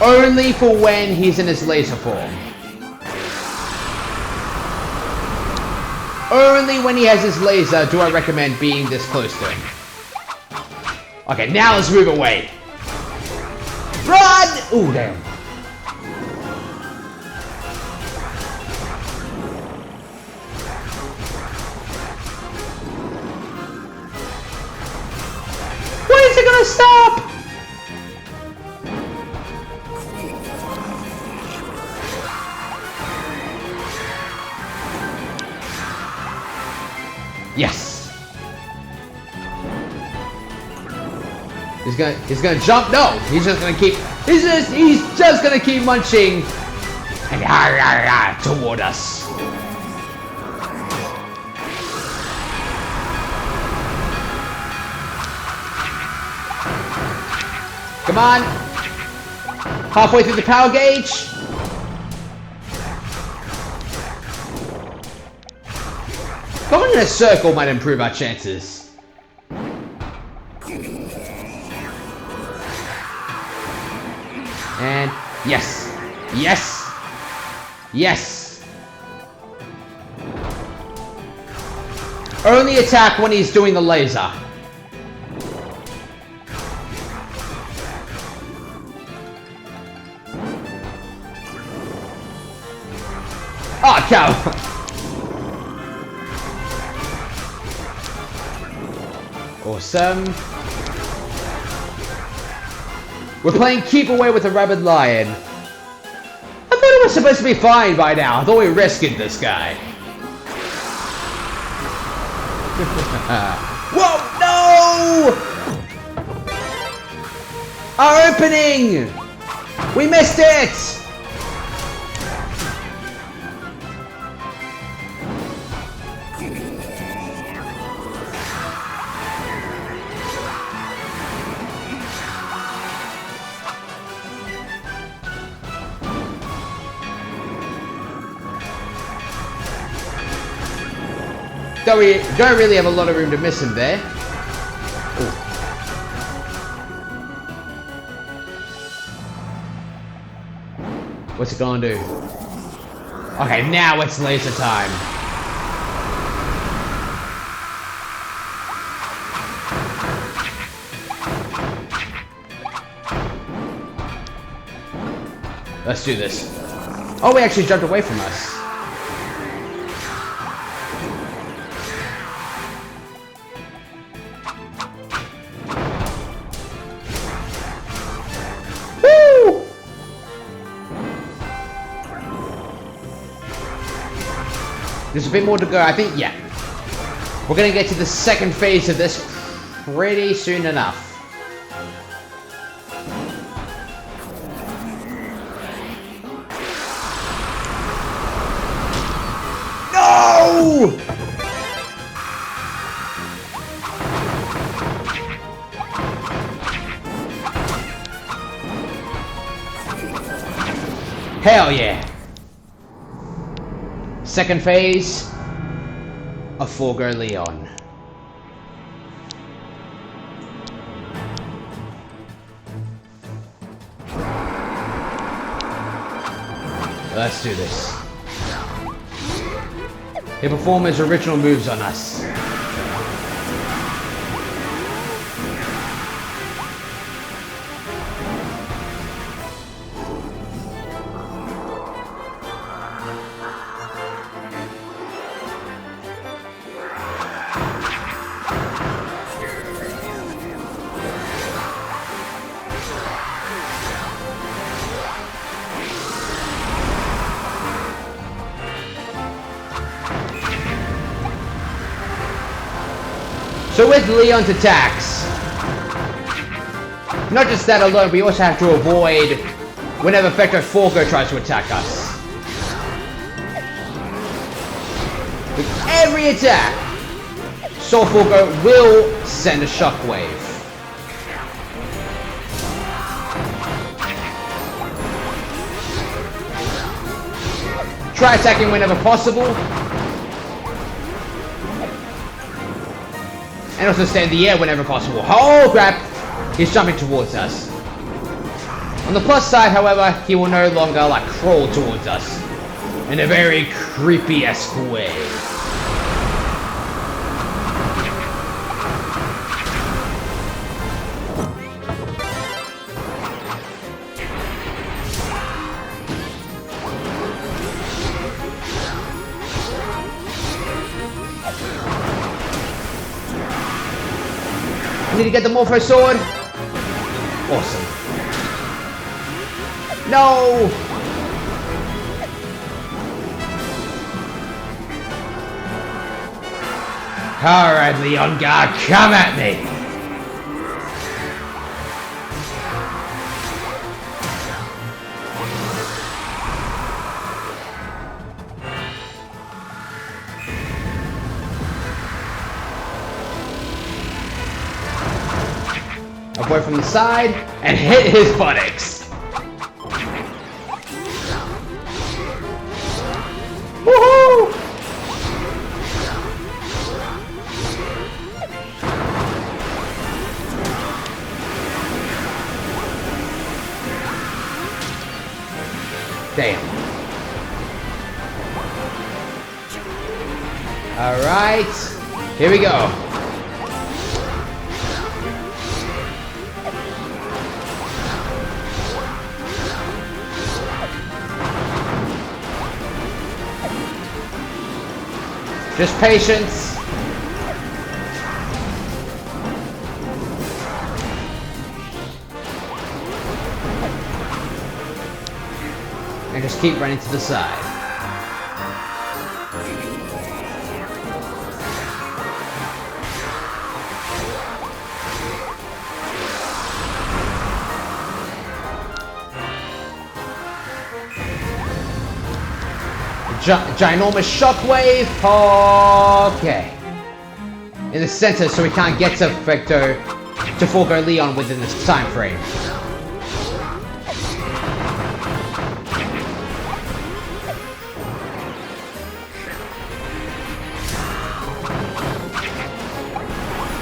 Only for when he's in his laser form. Only when he has his laser do I recommend being this close to him. Okay, now let's move away. Run! Ooh, damn. When is it gonna stop? Yes. He's gonna jump. No, he's just gonna keep. He's just gonna keep munching and toward us. Come on. Halfway through the power gauge. Going in a circle might improve our chances. And yes, yes, yes. Only attack when he's doing the laser. Oh, cow. Awesome. We're playing keep away with a rabid lion. I thought it was supposed to be fine by now. I thought we rescued this guy. Whoa, no! Our opening! We missed it! Don't really have a lot of room to miss him there. Ooh. What's it gonna do? Okay, now it's laser time. Let's do this. Oh, he actually jumped away from us. There's a bit more to go, I think, yeah. We're gonna get to the second phase of this pretty soon enough. No! Hell yeah! Second phase of Forgo Leon. Let's do this. He'll perform his original moves on us. So with Leon's attacks, not just that alone, we also have to avoid whenever Vector Forgo tries to attack us. With every attack, Soul Forgo will send a shockwave. Try attacking whenever possible. And also stay in the air whenever possible. Oh crap! He's jumping towards us. On the plus side, however, he will no longer like crawl towards us in a very creepy-esque way. I need to get the Morpho Sword. Awesome. No! Alright, Leongar, come at me! Avoid from the side and hit his buttocks. Woohoo! Damn. All right, here we go. Just patience. And just keep running to the side. Ginormous shockwave. Okay. In the center, so we can't get to Vector to Forgo Leon within this time frame.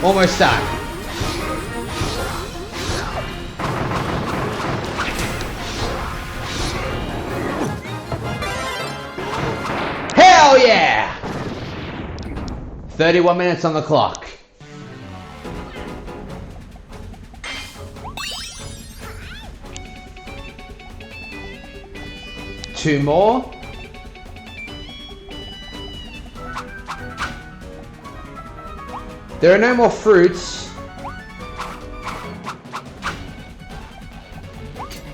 Almost done. Hell yeah! 31 minutes on the clock. Two more. There are no more fruits.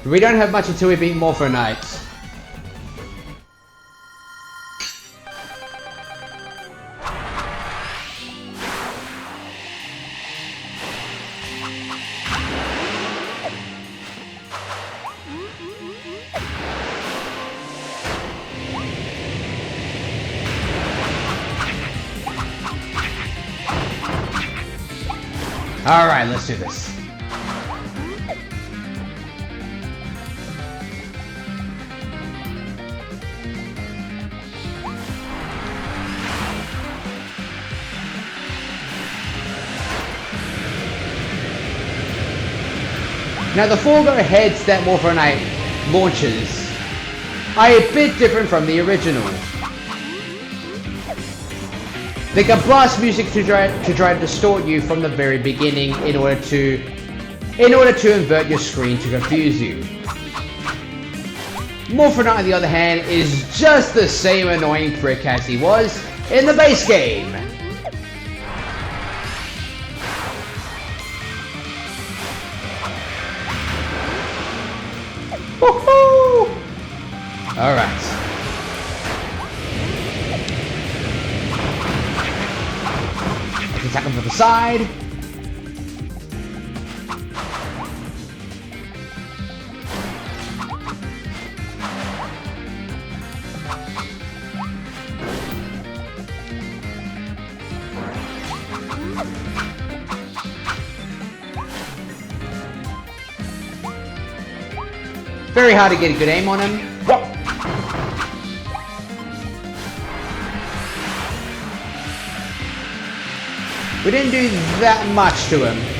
We don't have much until we beat Morpho Knight. Alright, let's do this. Now the Forgo heads that Morpho Knight launches are a bit different from the original. They can blast music to try to distort you from the very beginning in order to invert your screen to confuse you. Morpho Knight, on the other hand, is just the same annoying prick as he was in the base game. Woohoo! All right. Let's attack him from the side. Very hard to get a good aim on him. Whoa. We didn't do that much to him.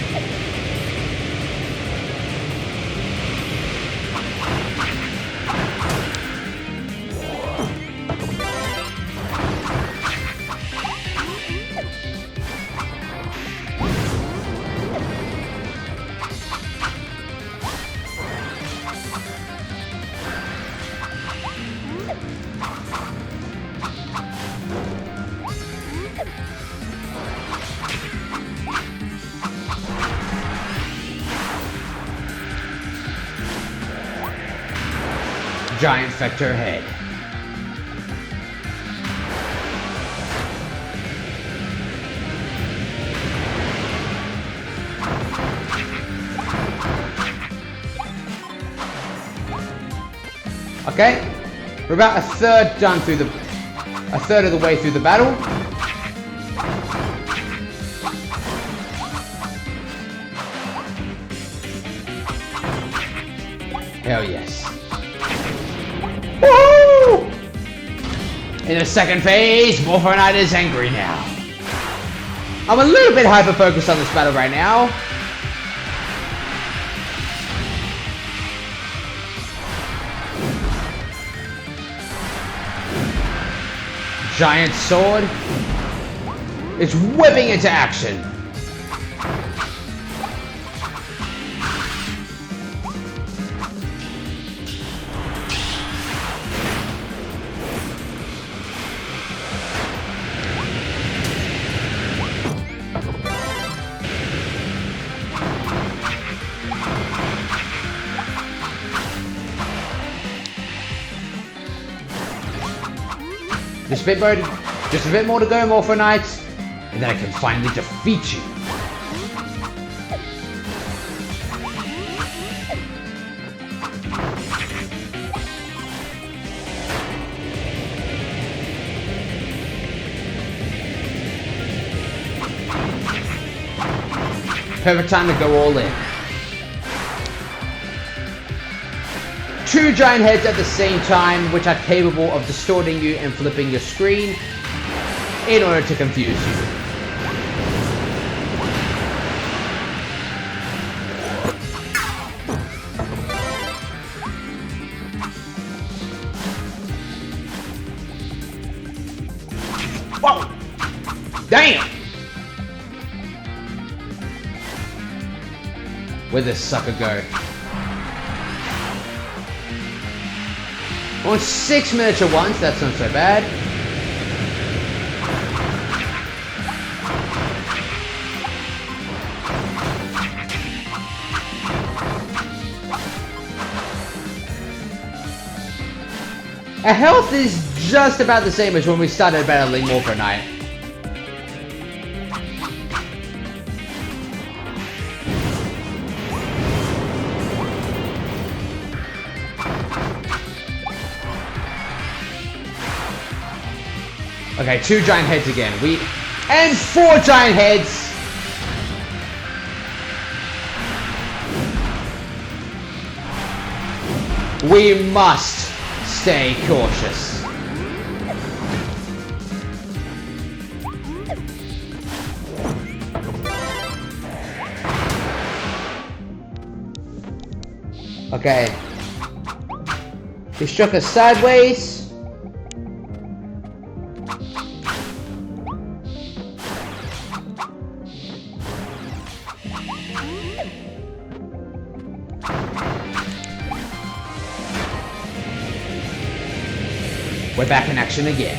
Giant Vector Head. Okay, we're about a third of the way through the battle. Hell yes. Woo! In the second phase, Morpho-Knight is angry now. I'm a little bit hyper-focused on this battle right now. Giant sword is whipping into action. Just a bit more to go, Morpho-Knight, and then I can finally defeat you. Perfect time to go all in. 2 giant heads at the same time, which are capable of distorting you and flipping your screen in order to confuse you. Whoa! Damn! Where'd this sucker go? On 6 miniature ones, that's not so bad. Our health is just about the same as when we started battling Morpho-Knight. Okay, 2 giant heads again. And 4 giant heads! We must stay cautious. Okay. He struck us sideways. We're back in action again.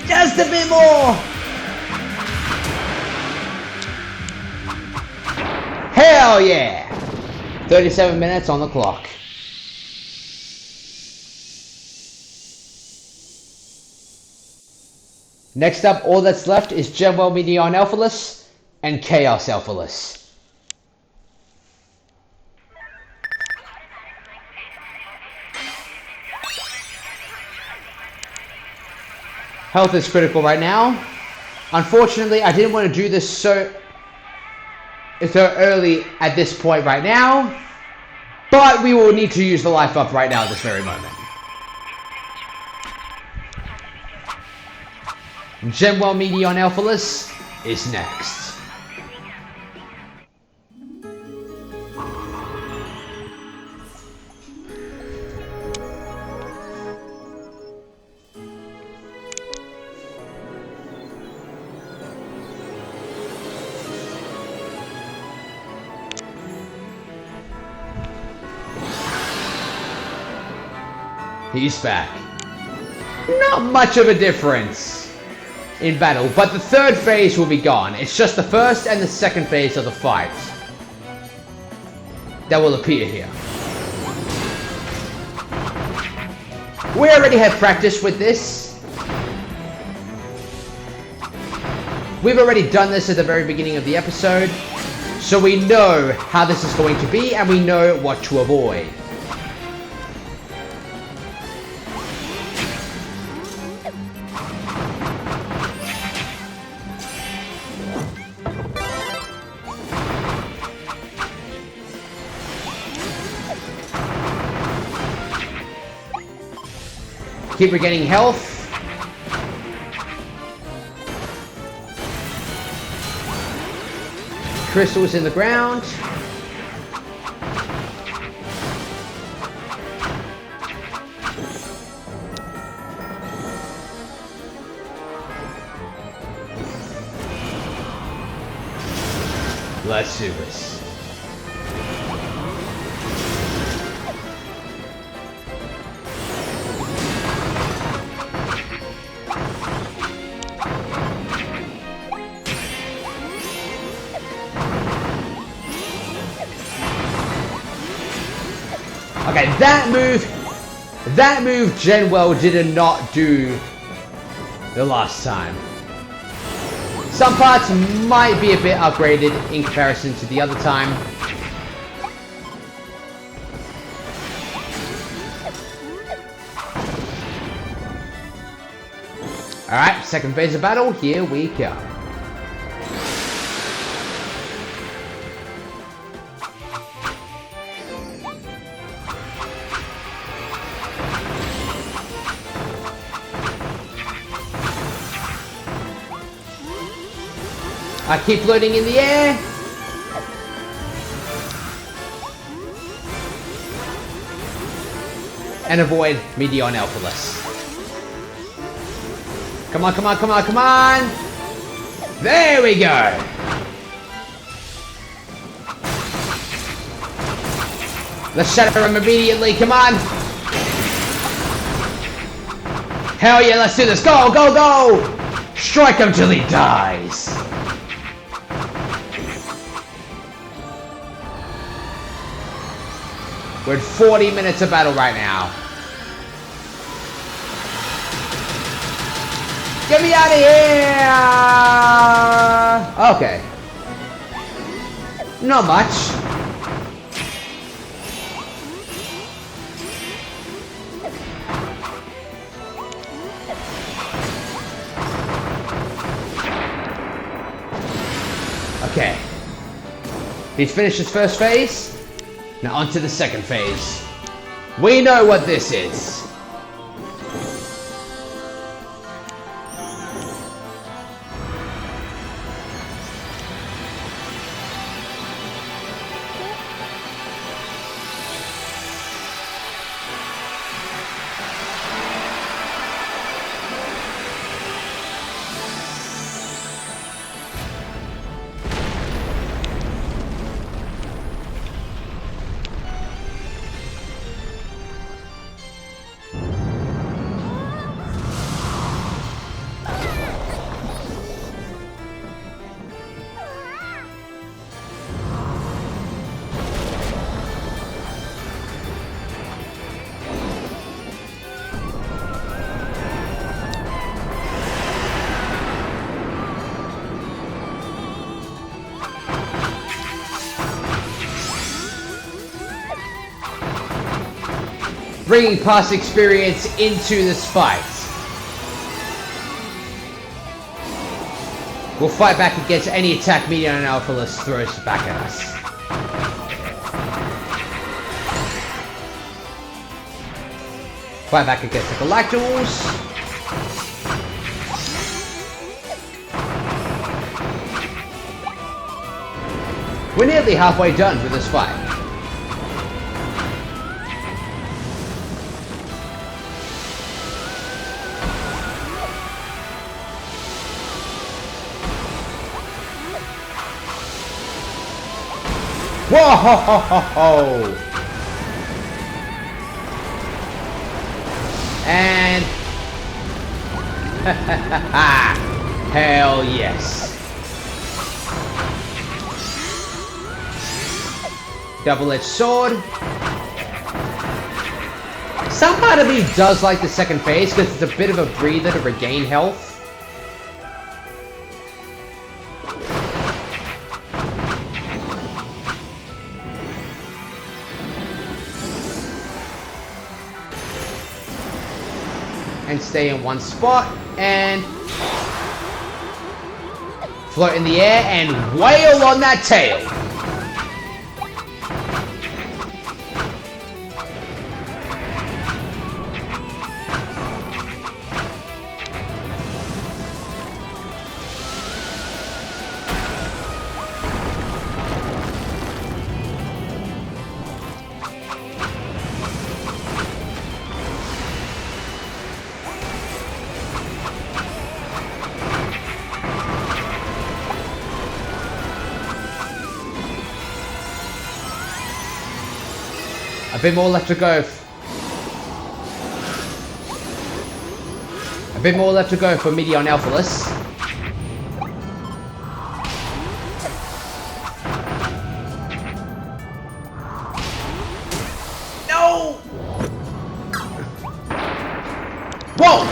Just a bit more! Hell yeah! 37 minutes on the clock. Next up, all that's left is Genwel Meteonelfilis and Chaos-Elfilis. Health is critical right now. Unfortunately, I didn't want to do this so early at this point right now, but we will need to use the life up right now at this very moment. Genwel Meteonelfilis is next. He's back. Not much of a difference in battle, but the third phase will be gone. It's just the first and the second phase of the fight that will appear here. We already had practice with this. We've already done this at the very beginning of the episode, so we know how this is going to be and we know what to avoid. Keep regaining health. Crystals in the ground. Let's do this. Okay, that move Genwel did not do the last time. Some parts might be a bit upgraded in comparison to the other time. Alright, second phase of battle, here we go. I keep floating in the air. And avoid Meteonelfilis. Come on, come on, come on, come on! There we go! Let's shatter him immediately, come on! Hell yeah, let's do this! Go, go, go! Strike him till he dies! We're at 40 minutes of battle right now. Get me out of here! Okay. Not much. Okay. He's finished his first phase. Now on to the second phase. We know what this is. bringing past experience into this fight. We'll fight back against any attack Meteonelfilis throws back at us. Fight back against the Galacticals. We're nearly halfway done with this fight. Whoa ho ho ho ho! And hell yes. Double-edged sword. Some part of me does like the second phase because it's a bit of a breather to regain health. And stay in one spot and float in the air and wail on that tail. A bit more left to go. A bit more left to go for Meteonelfilis. No! Whoa!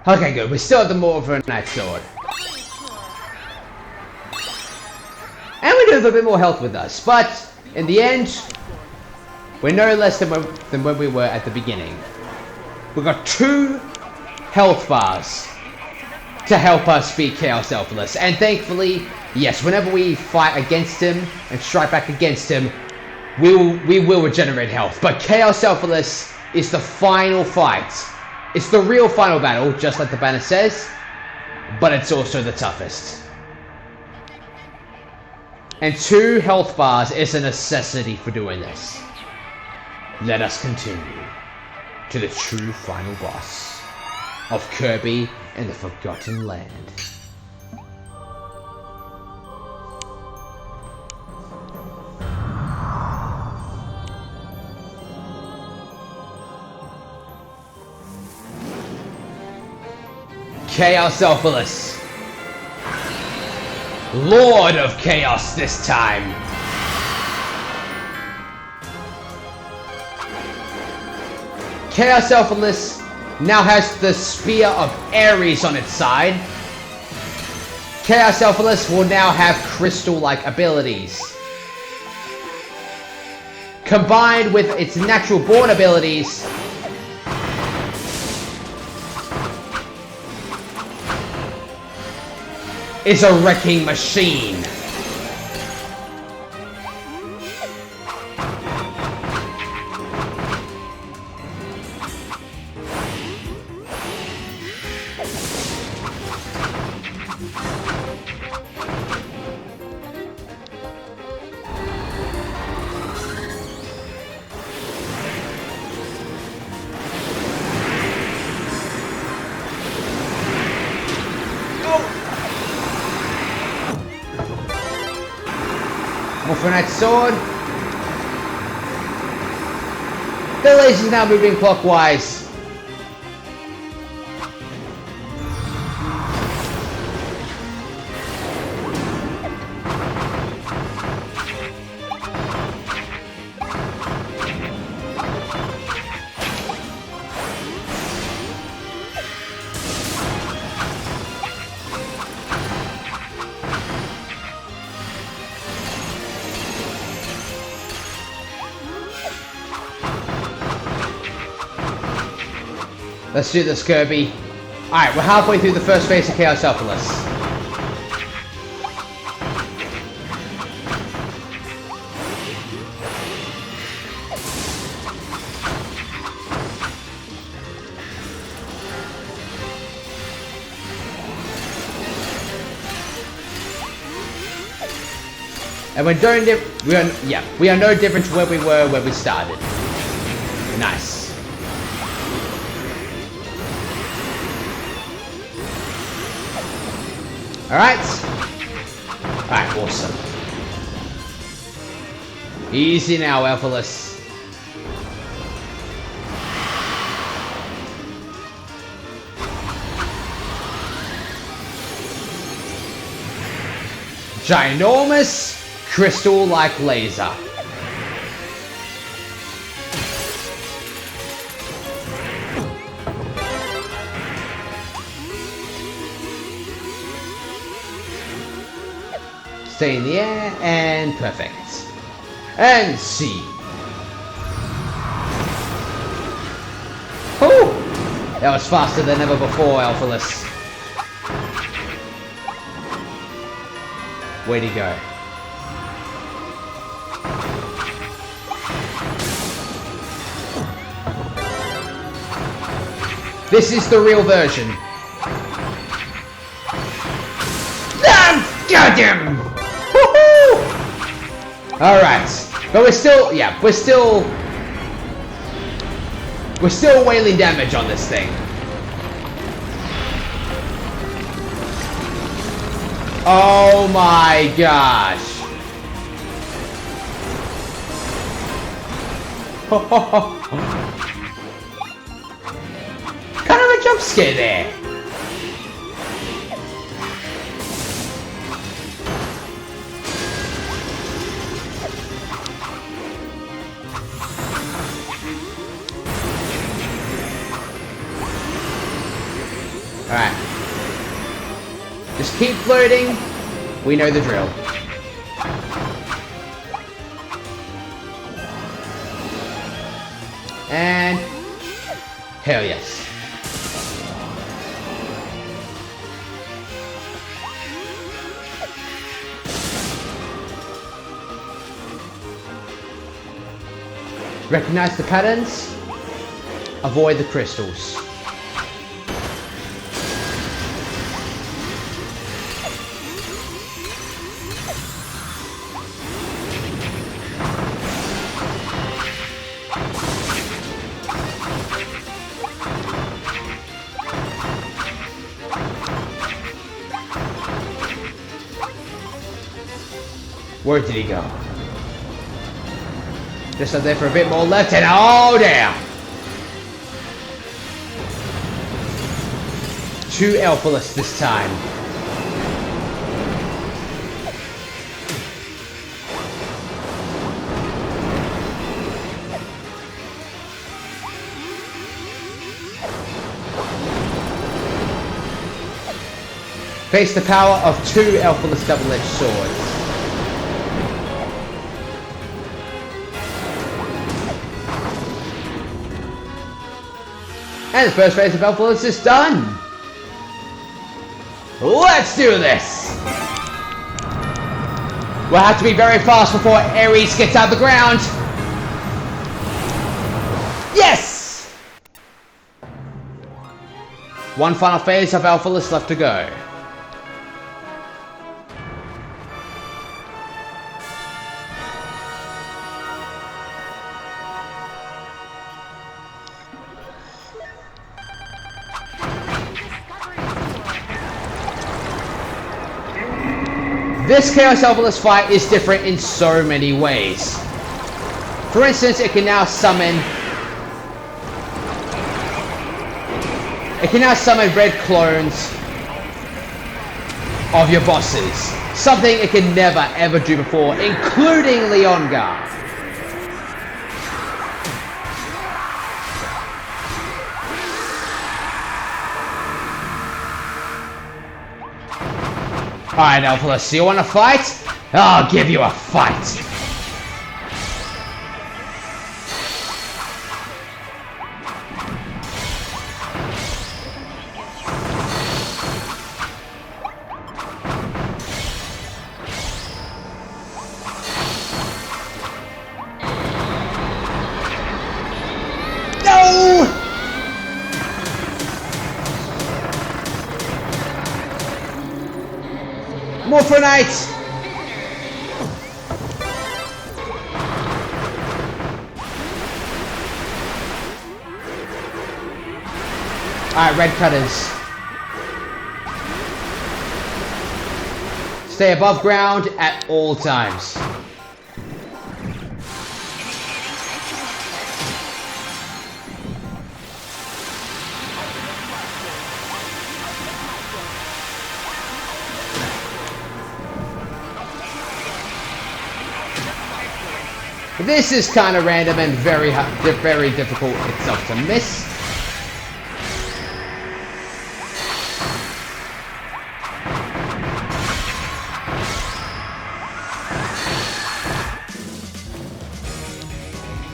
Okay, good. We still have the Morpher Knight Sword. And we do have a bit more health with us, but in the end, we're no less than when we were at the beginning. We've got 2 health bars to help us beat Chaoselfilis, and thankfully, yes, whenever we fight against him and strike back against him, we will regenerate health. But Chaoselfilis is the final fight. It's the real final battle, just like the banner says, but it's also the toughest. And 2 health bars is a necessity for doing this. Let us continue to the true final boss of Kirby and the Forgotten Land. Chaoselfilis. Lord of Chaos this time. Chaoselfilis now has the Spear of Ares on its side. Chaoselfilis will now have crystal-like abilities. Combined with its natural born abilities, is a wrecking machine. Morpher Knight Sword. The laser's now moving clockwise. Let's do this, Kirby. Alright, we're halfway through the first phase of Colosseum. And we are no different to where we were when we started. Nice. Alright. Alright, awesome. Easy now, Elgato. Ginormous crystal-like laser. Stay in the air, and perfect. And C. Oh! That was faster than ever before, Elgato. Way to go. This is the real version. Goddamn! Woohoo! Alright. But we're still whaling damage on this thing. Oh my gosh. Kind of a jump scare there. Alright. Just keep floating. We know the drill. And hell yes. Recognize the patterns. Avoid the crystals. Where did he go? Just up there for a bit more left and oh damn! 2 Elgato this time. Face the power of 2 Elgato double-edged swords. And the first phase of Elgato is done! Let's do this! We'll have to be very fast before Ares gets out of the ground! Yes! One final phase of Elgato left to go. This Chaos Elgato fight is different in so many ways. For instance, it can now summon red clones of your bosses. Something it can never ever do before, including Leongar. Alright, Elgato, you want to fight? I'll give you a fight! More for a night! Alright, red cutters. Stay above ground at all times. This is kind of random and very difficult itself to miss.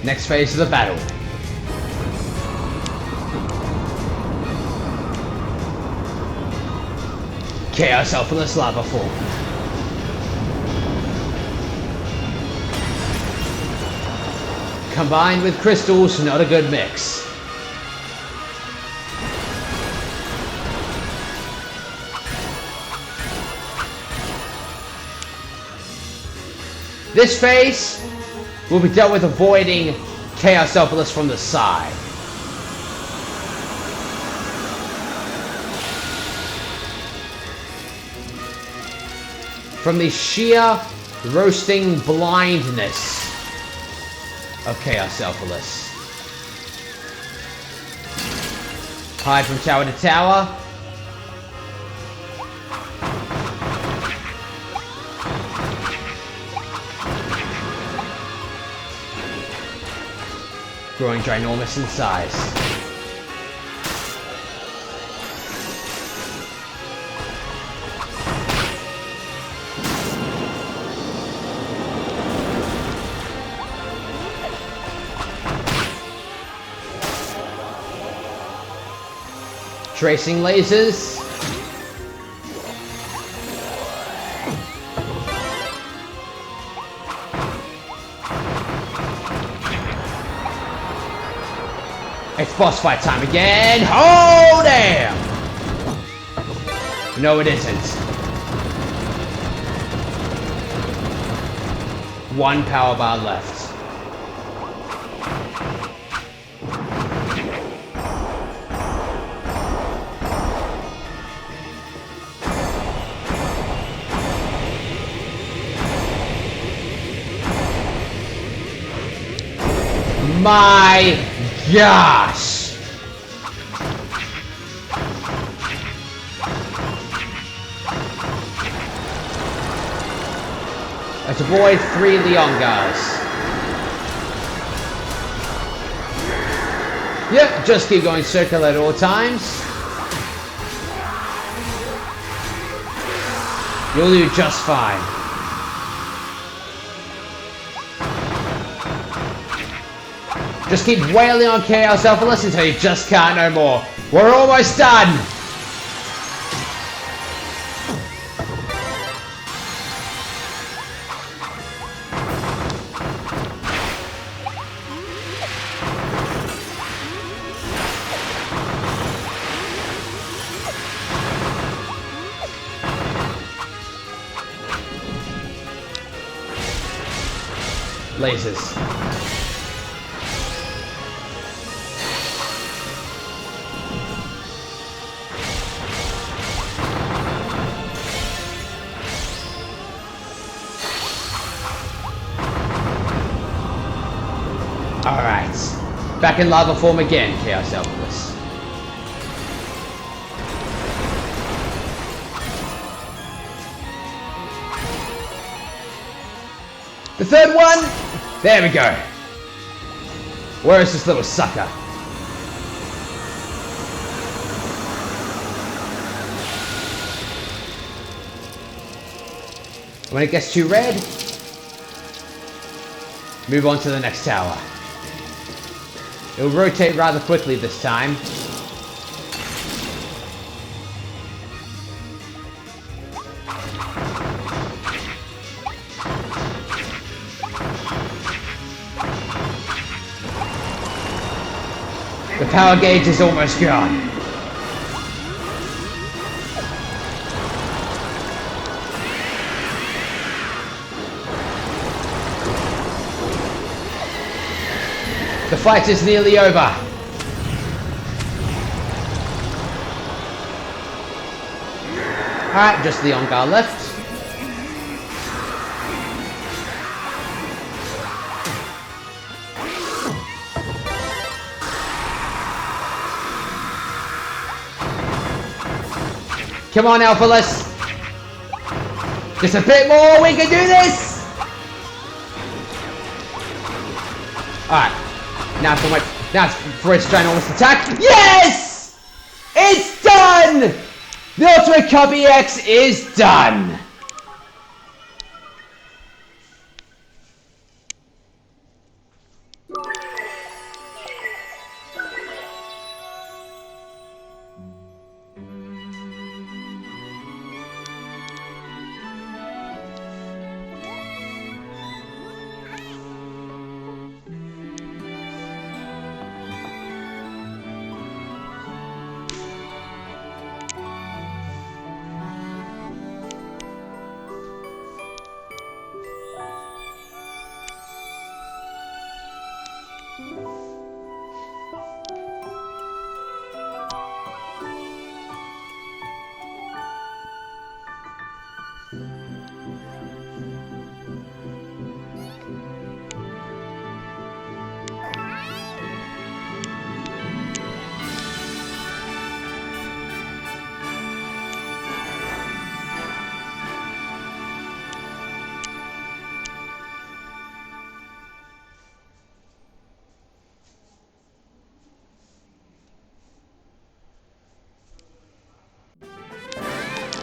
Next phase of the battle. Chaos-Elfilis lava form. Combined with crystals, not a good mix. This phase will be dealt with avoiding Chaos-Elfilis from the side. From the sheer roasting blindness of Chaos-Elfilis. Hide from tower to tower. Growing ginormous in size. Tracing lasers. It's boss fight time again. Oh, damn! No, it isn't. One power bar left. My gosh! Let's avoid 3 Leongars. Yep, just keep going circular at all times. You'll do just fine. Just keep wailing on Chaos-Elfilis until you just can't no more. We're almost done! Lasers. Alright, back in lava form again, Chaos-Elfilis. The third one! There we go. Where is this little sucker? When it gets too red, move on to the next tower. It'll rotate rather quickly this time. The power gauge is almost gone. The fight is nearly over. Alright, just the on-guard left. Come on, Elfilis. Just a bit more, we can do this! Alright. Now for its ginormous attack. Yes! It's done! The Ultimate Cup EX is done!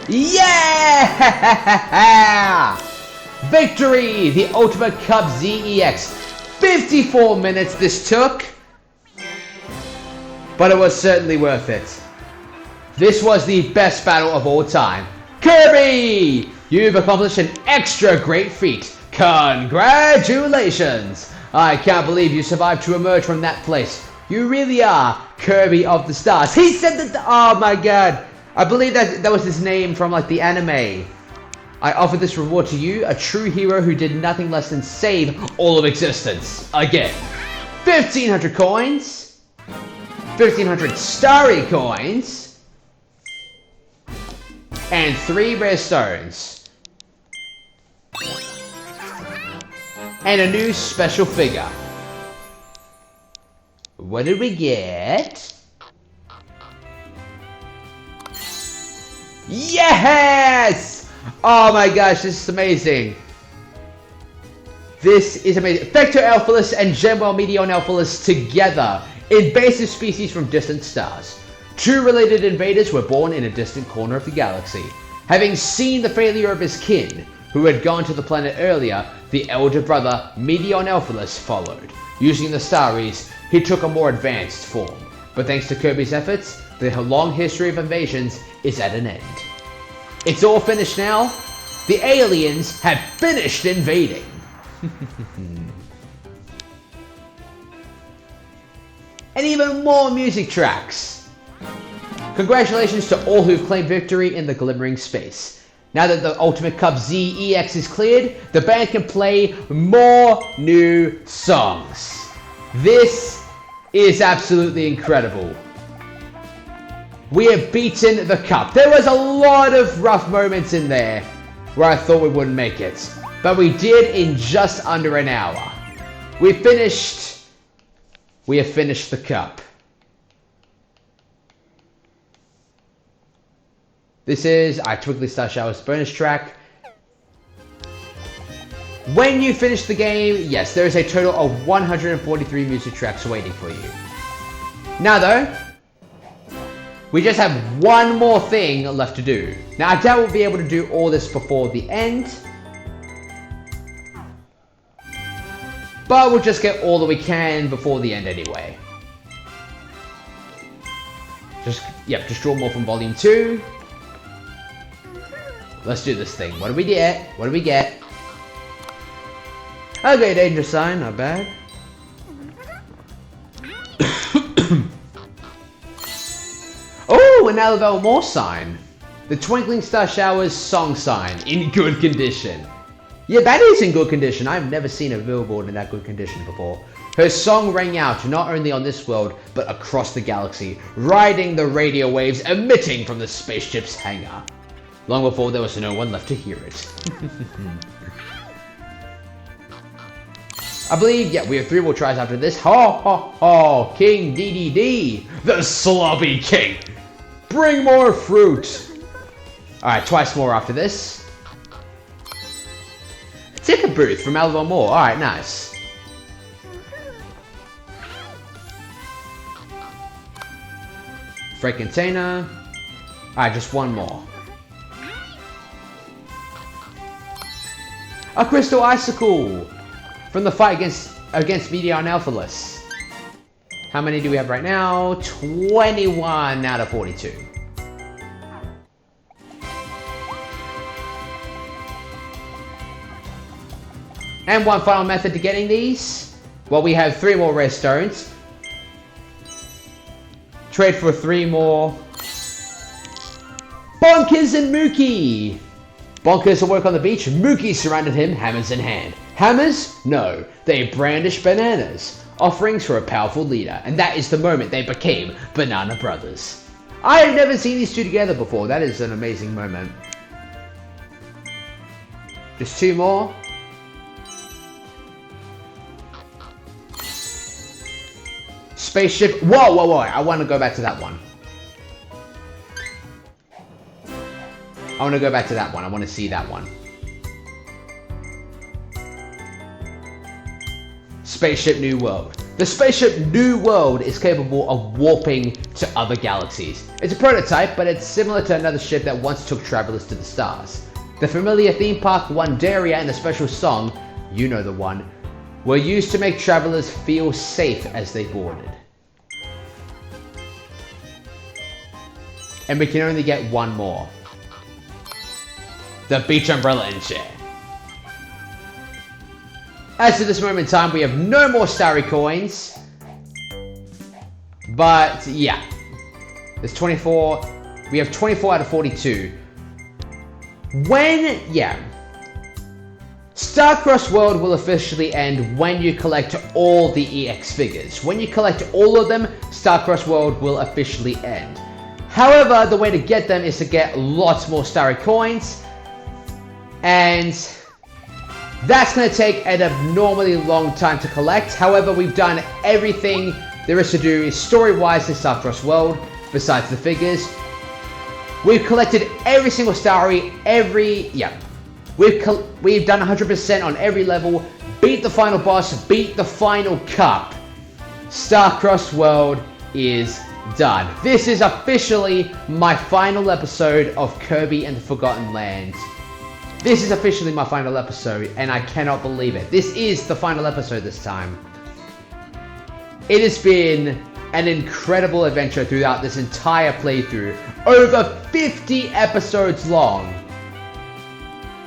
Yeah! Victory! The Ultimate Cup ZEX. 54 minutes this took. But it was certainly worth it. This was the best battle of all time. Kirby! You've accomplished an extra great feat. Congratulations! I can't believe you survived to emerge from that place. You really are Kirby of the Stars. He said that oh my god. I believe that was his name from like the anime. I offer this reward to you, a true hero who did nothing less than save all of existence. Again. 1,500 coins. 1,500 starry coins. And 3 rare stones. And a new special figure. What did we get? Yes! Oh my gosh, this is amazing. This is amazing. Fallen-Star and Genwel Meteonelfilis together. Invasive species from distant stars. Two related invaders were born in a distant corner of the galaxy. Having seen the failure of his kin, who had gone to the planet earlier, the elder brother Meteonelfilis followed. Using the Starries, he took a more advanced form. But thanks to Kirby's efforts, the long history of invasions is at an end. It's all finished now. The aliens have finished invading. And even more music tracks. Congratulations to all who've claimed victory in the glimmering space. Now that the Ultimate Cup ZEX is cleared, the band can play more new songs. This is absolutely incredible. We have beaten the cup. There was a lot of rough moments in there where I thought we wouldn't make it. But we did in just under an hour. We have finished the cup. This is our Twiggly Star Showers bonus track. When you finish the game, yes, there is a total of 143 music tracks waiting for you. Now though, we just have one more thing left to do. Now I doubt we'll be able to do all this before the end. But we'll just get all that we can before the end anyway. Just draw more from volume 2. Let's do this thing. What do we get? What do we get? Okay, danger sign, not bad. Oh, an level more sign. The Twinkling Star Showers song sign in good condition. Yeah, that is in good condition. I've never seen a billboard in that good condition before. Her song rang out not only on this world, but across the galaxy, riding the radio waves emitting from the spaceship's hangar. Long before there was no one left to hear it. I believe, yeah, we have 3 more tries after this. Ho, ho, ho, King DDD, the slobby king. Bring more fruit. Alright, twice more after this. Ticket booth from Alva Moore. Alright, nice. Freight container. Alright, just 1 more. A crystal icicle from the fight against Meteonelfilis. How many do we have right now? 21 out of 42. And one final method to getting these. Well, we have 3 more rare stones. Trade for 3 more. Bonkers and Mookie. Bonkers at work on the beach. Mookie surrounded him, hammers in hand. Hammers? No. They brandish bananas. Offerings for a powerful leader. And that is the moment they became Banana Brothers. I have never seen these 2 together before. That is an amazing moment. Just 2 more. Spaceship. Whoa, whoa, whoa. I want to go back to that one. I want to go back to that one. I want to see that one. Spaceship New World. The Spaceship New World is capable of warping to other galaxies. It's a prototype, but it's similar to another ship that once took travelers to the stars. The familiar theme park Wonderia and the special song, you know the one, were used to make travelers feel safe as they boarded. And we can only get 1 more. The beach umbrella and chair. As to this moment in time, we have no more starry coins. But yeah, there's 24. We have 24 out of 42. Starcross World will officially end when you collect all the EX figures. When you collect all of them, Starcross World will officially end. However, the way to get them is to get lots more starry coins. And that's going to take an abnormally long time to collect. However, we've done everything there is to do story-wise in Starcross World, besides the figures. We've collected every single starry, We've done 100% on every level, beat the final boss, beat the final cup. Starcross World is done. This is officially my final episode of Kirby and the Forgotten Land. This is officially my final episode, and I cannot believe it. This is the final episode this time. It has been an incredible adventure throughout this entire playthrough. Over 50 episodes long.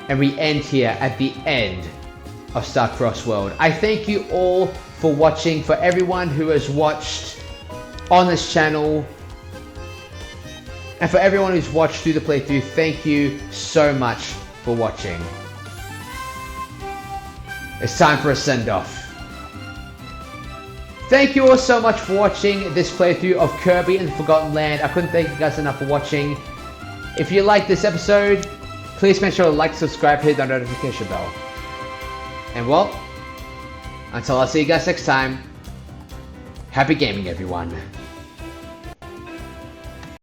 And we end here at the end of Starcross World. I thank you all for watching. For everyone who has watched on this channel, and for everyone who's watched through the playthrough, thank you so much for watching. It's time for a send-off. Thank you all so much for watching this playthrough of Kirby and the Forgotten Land. I couldn't thank you guys enough for watching. If you liked this episode, please make sure to like, subscribe, hit that notification bell. And well, until I see you guys next time, happy gaming everyone.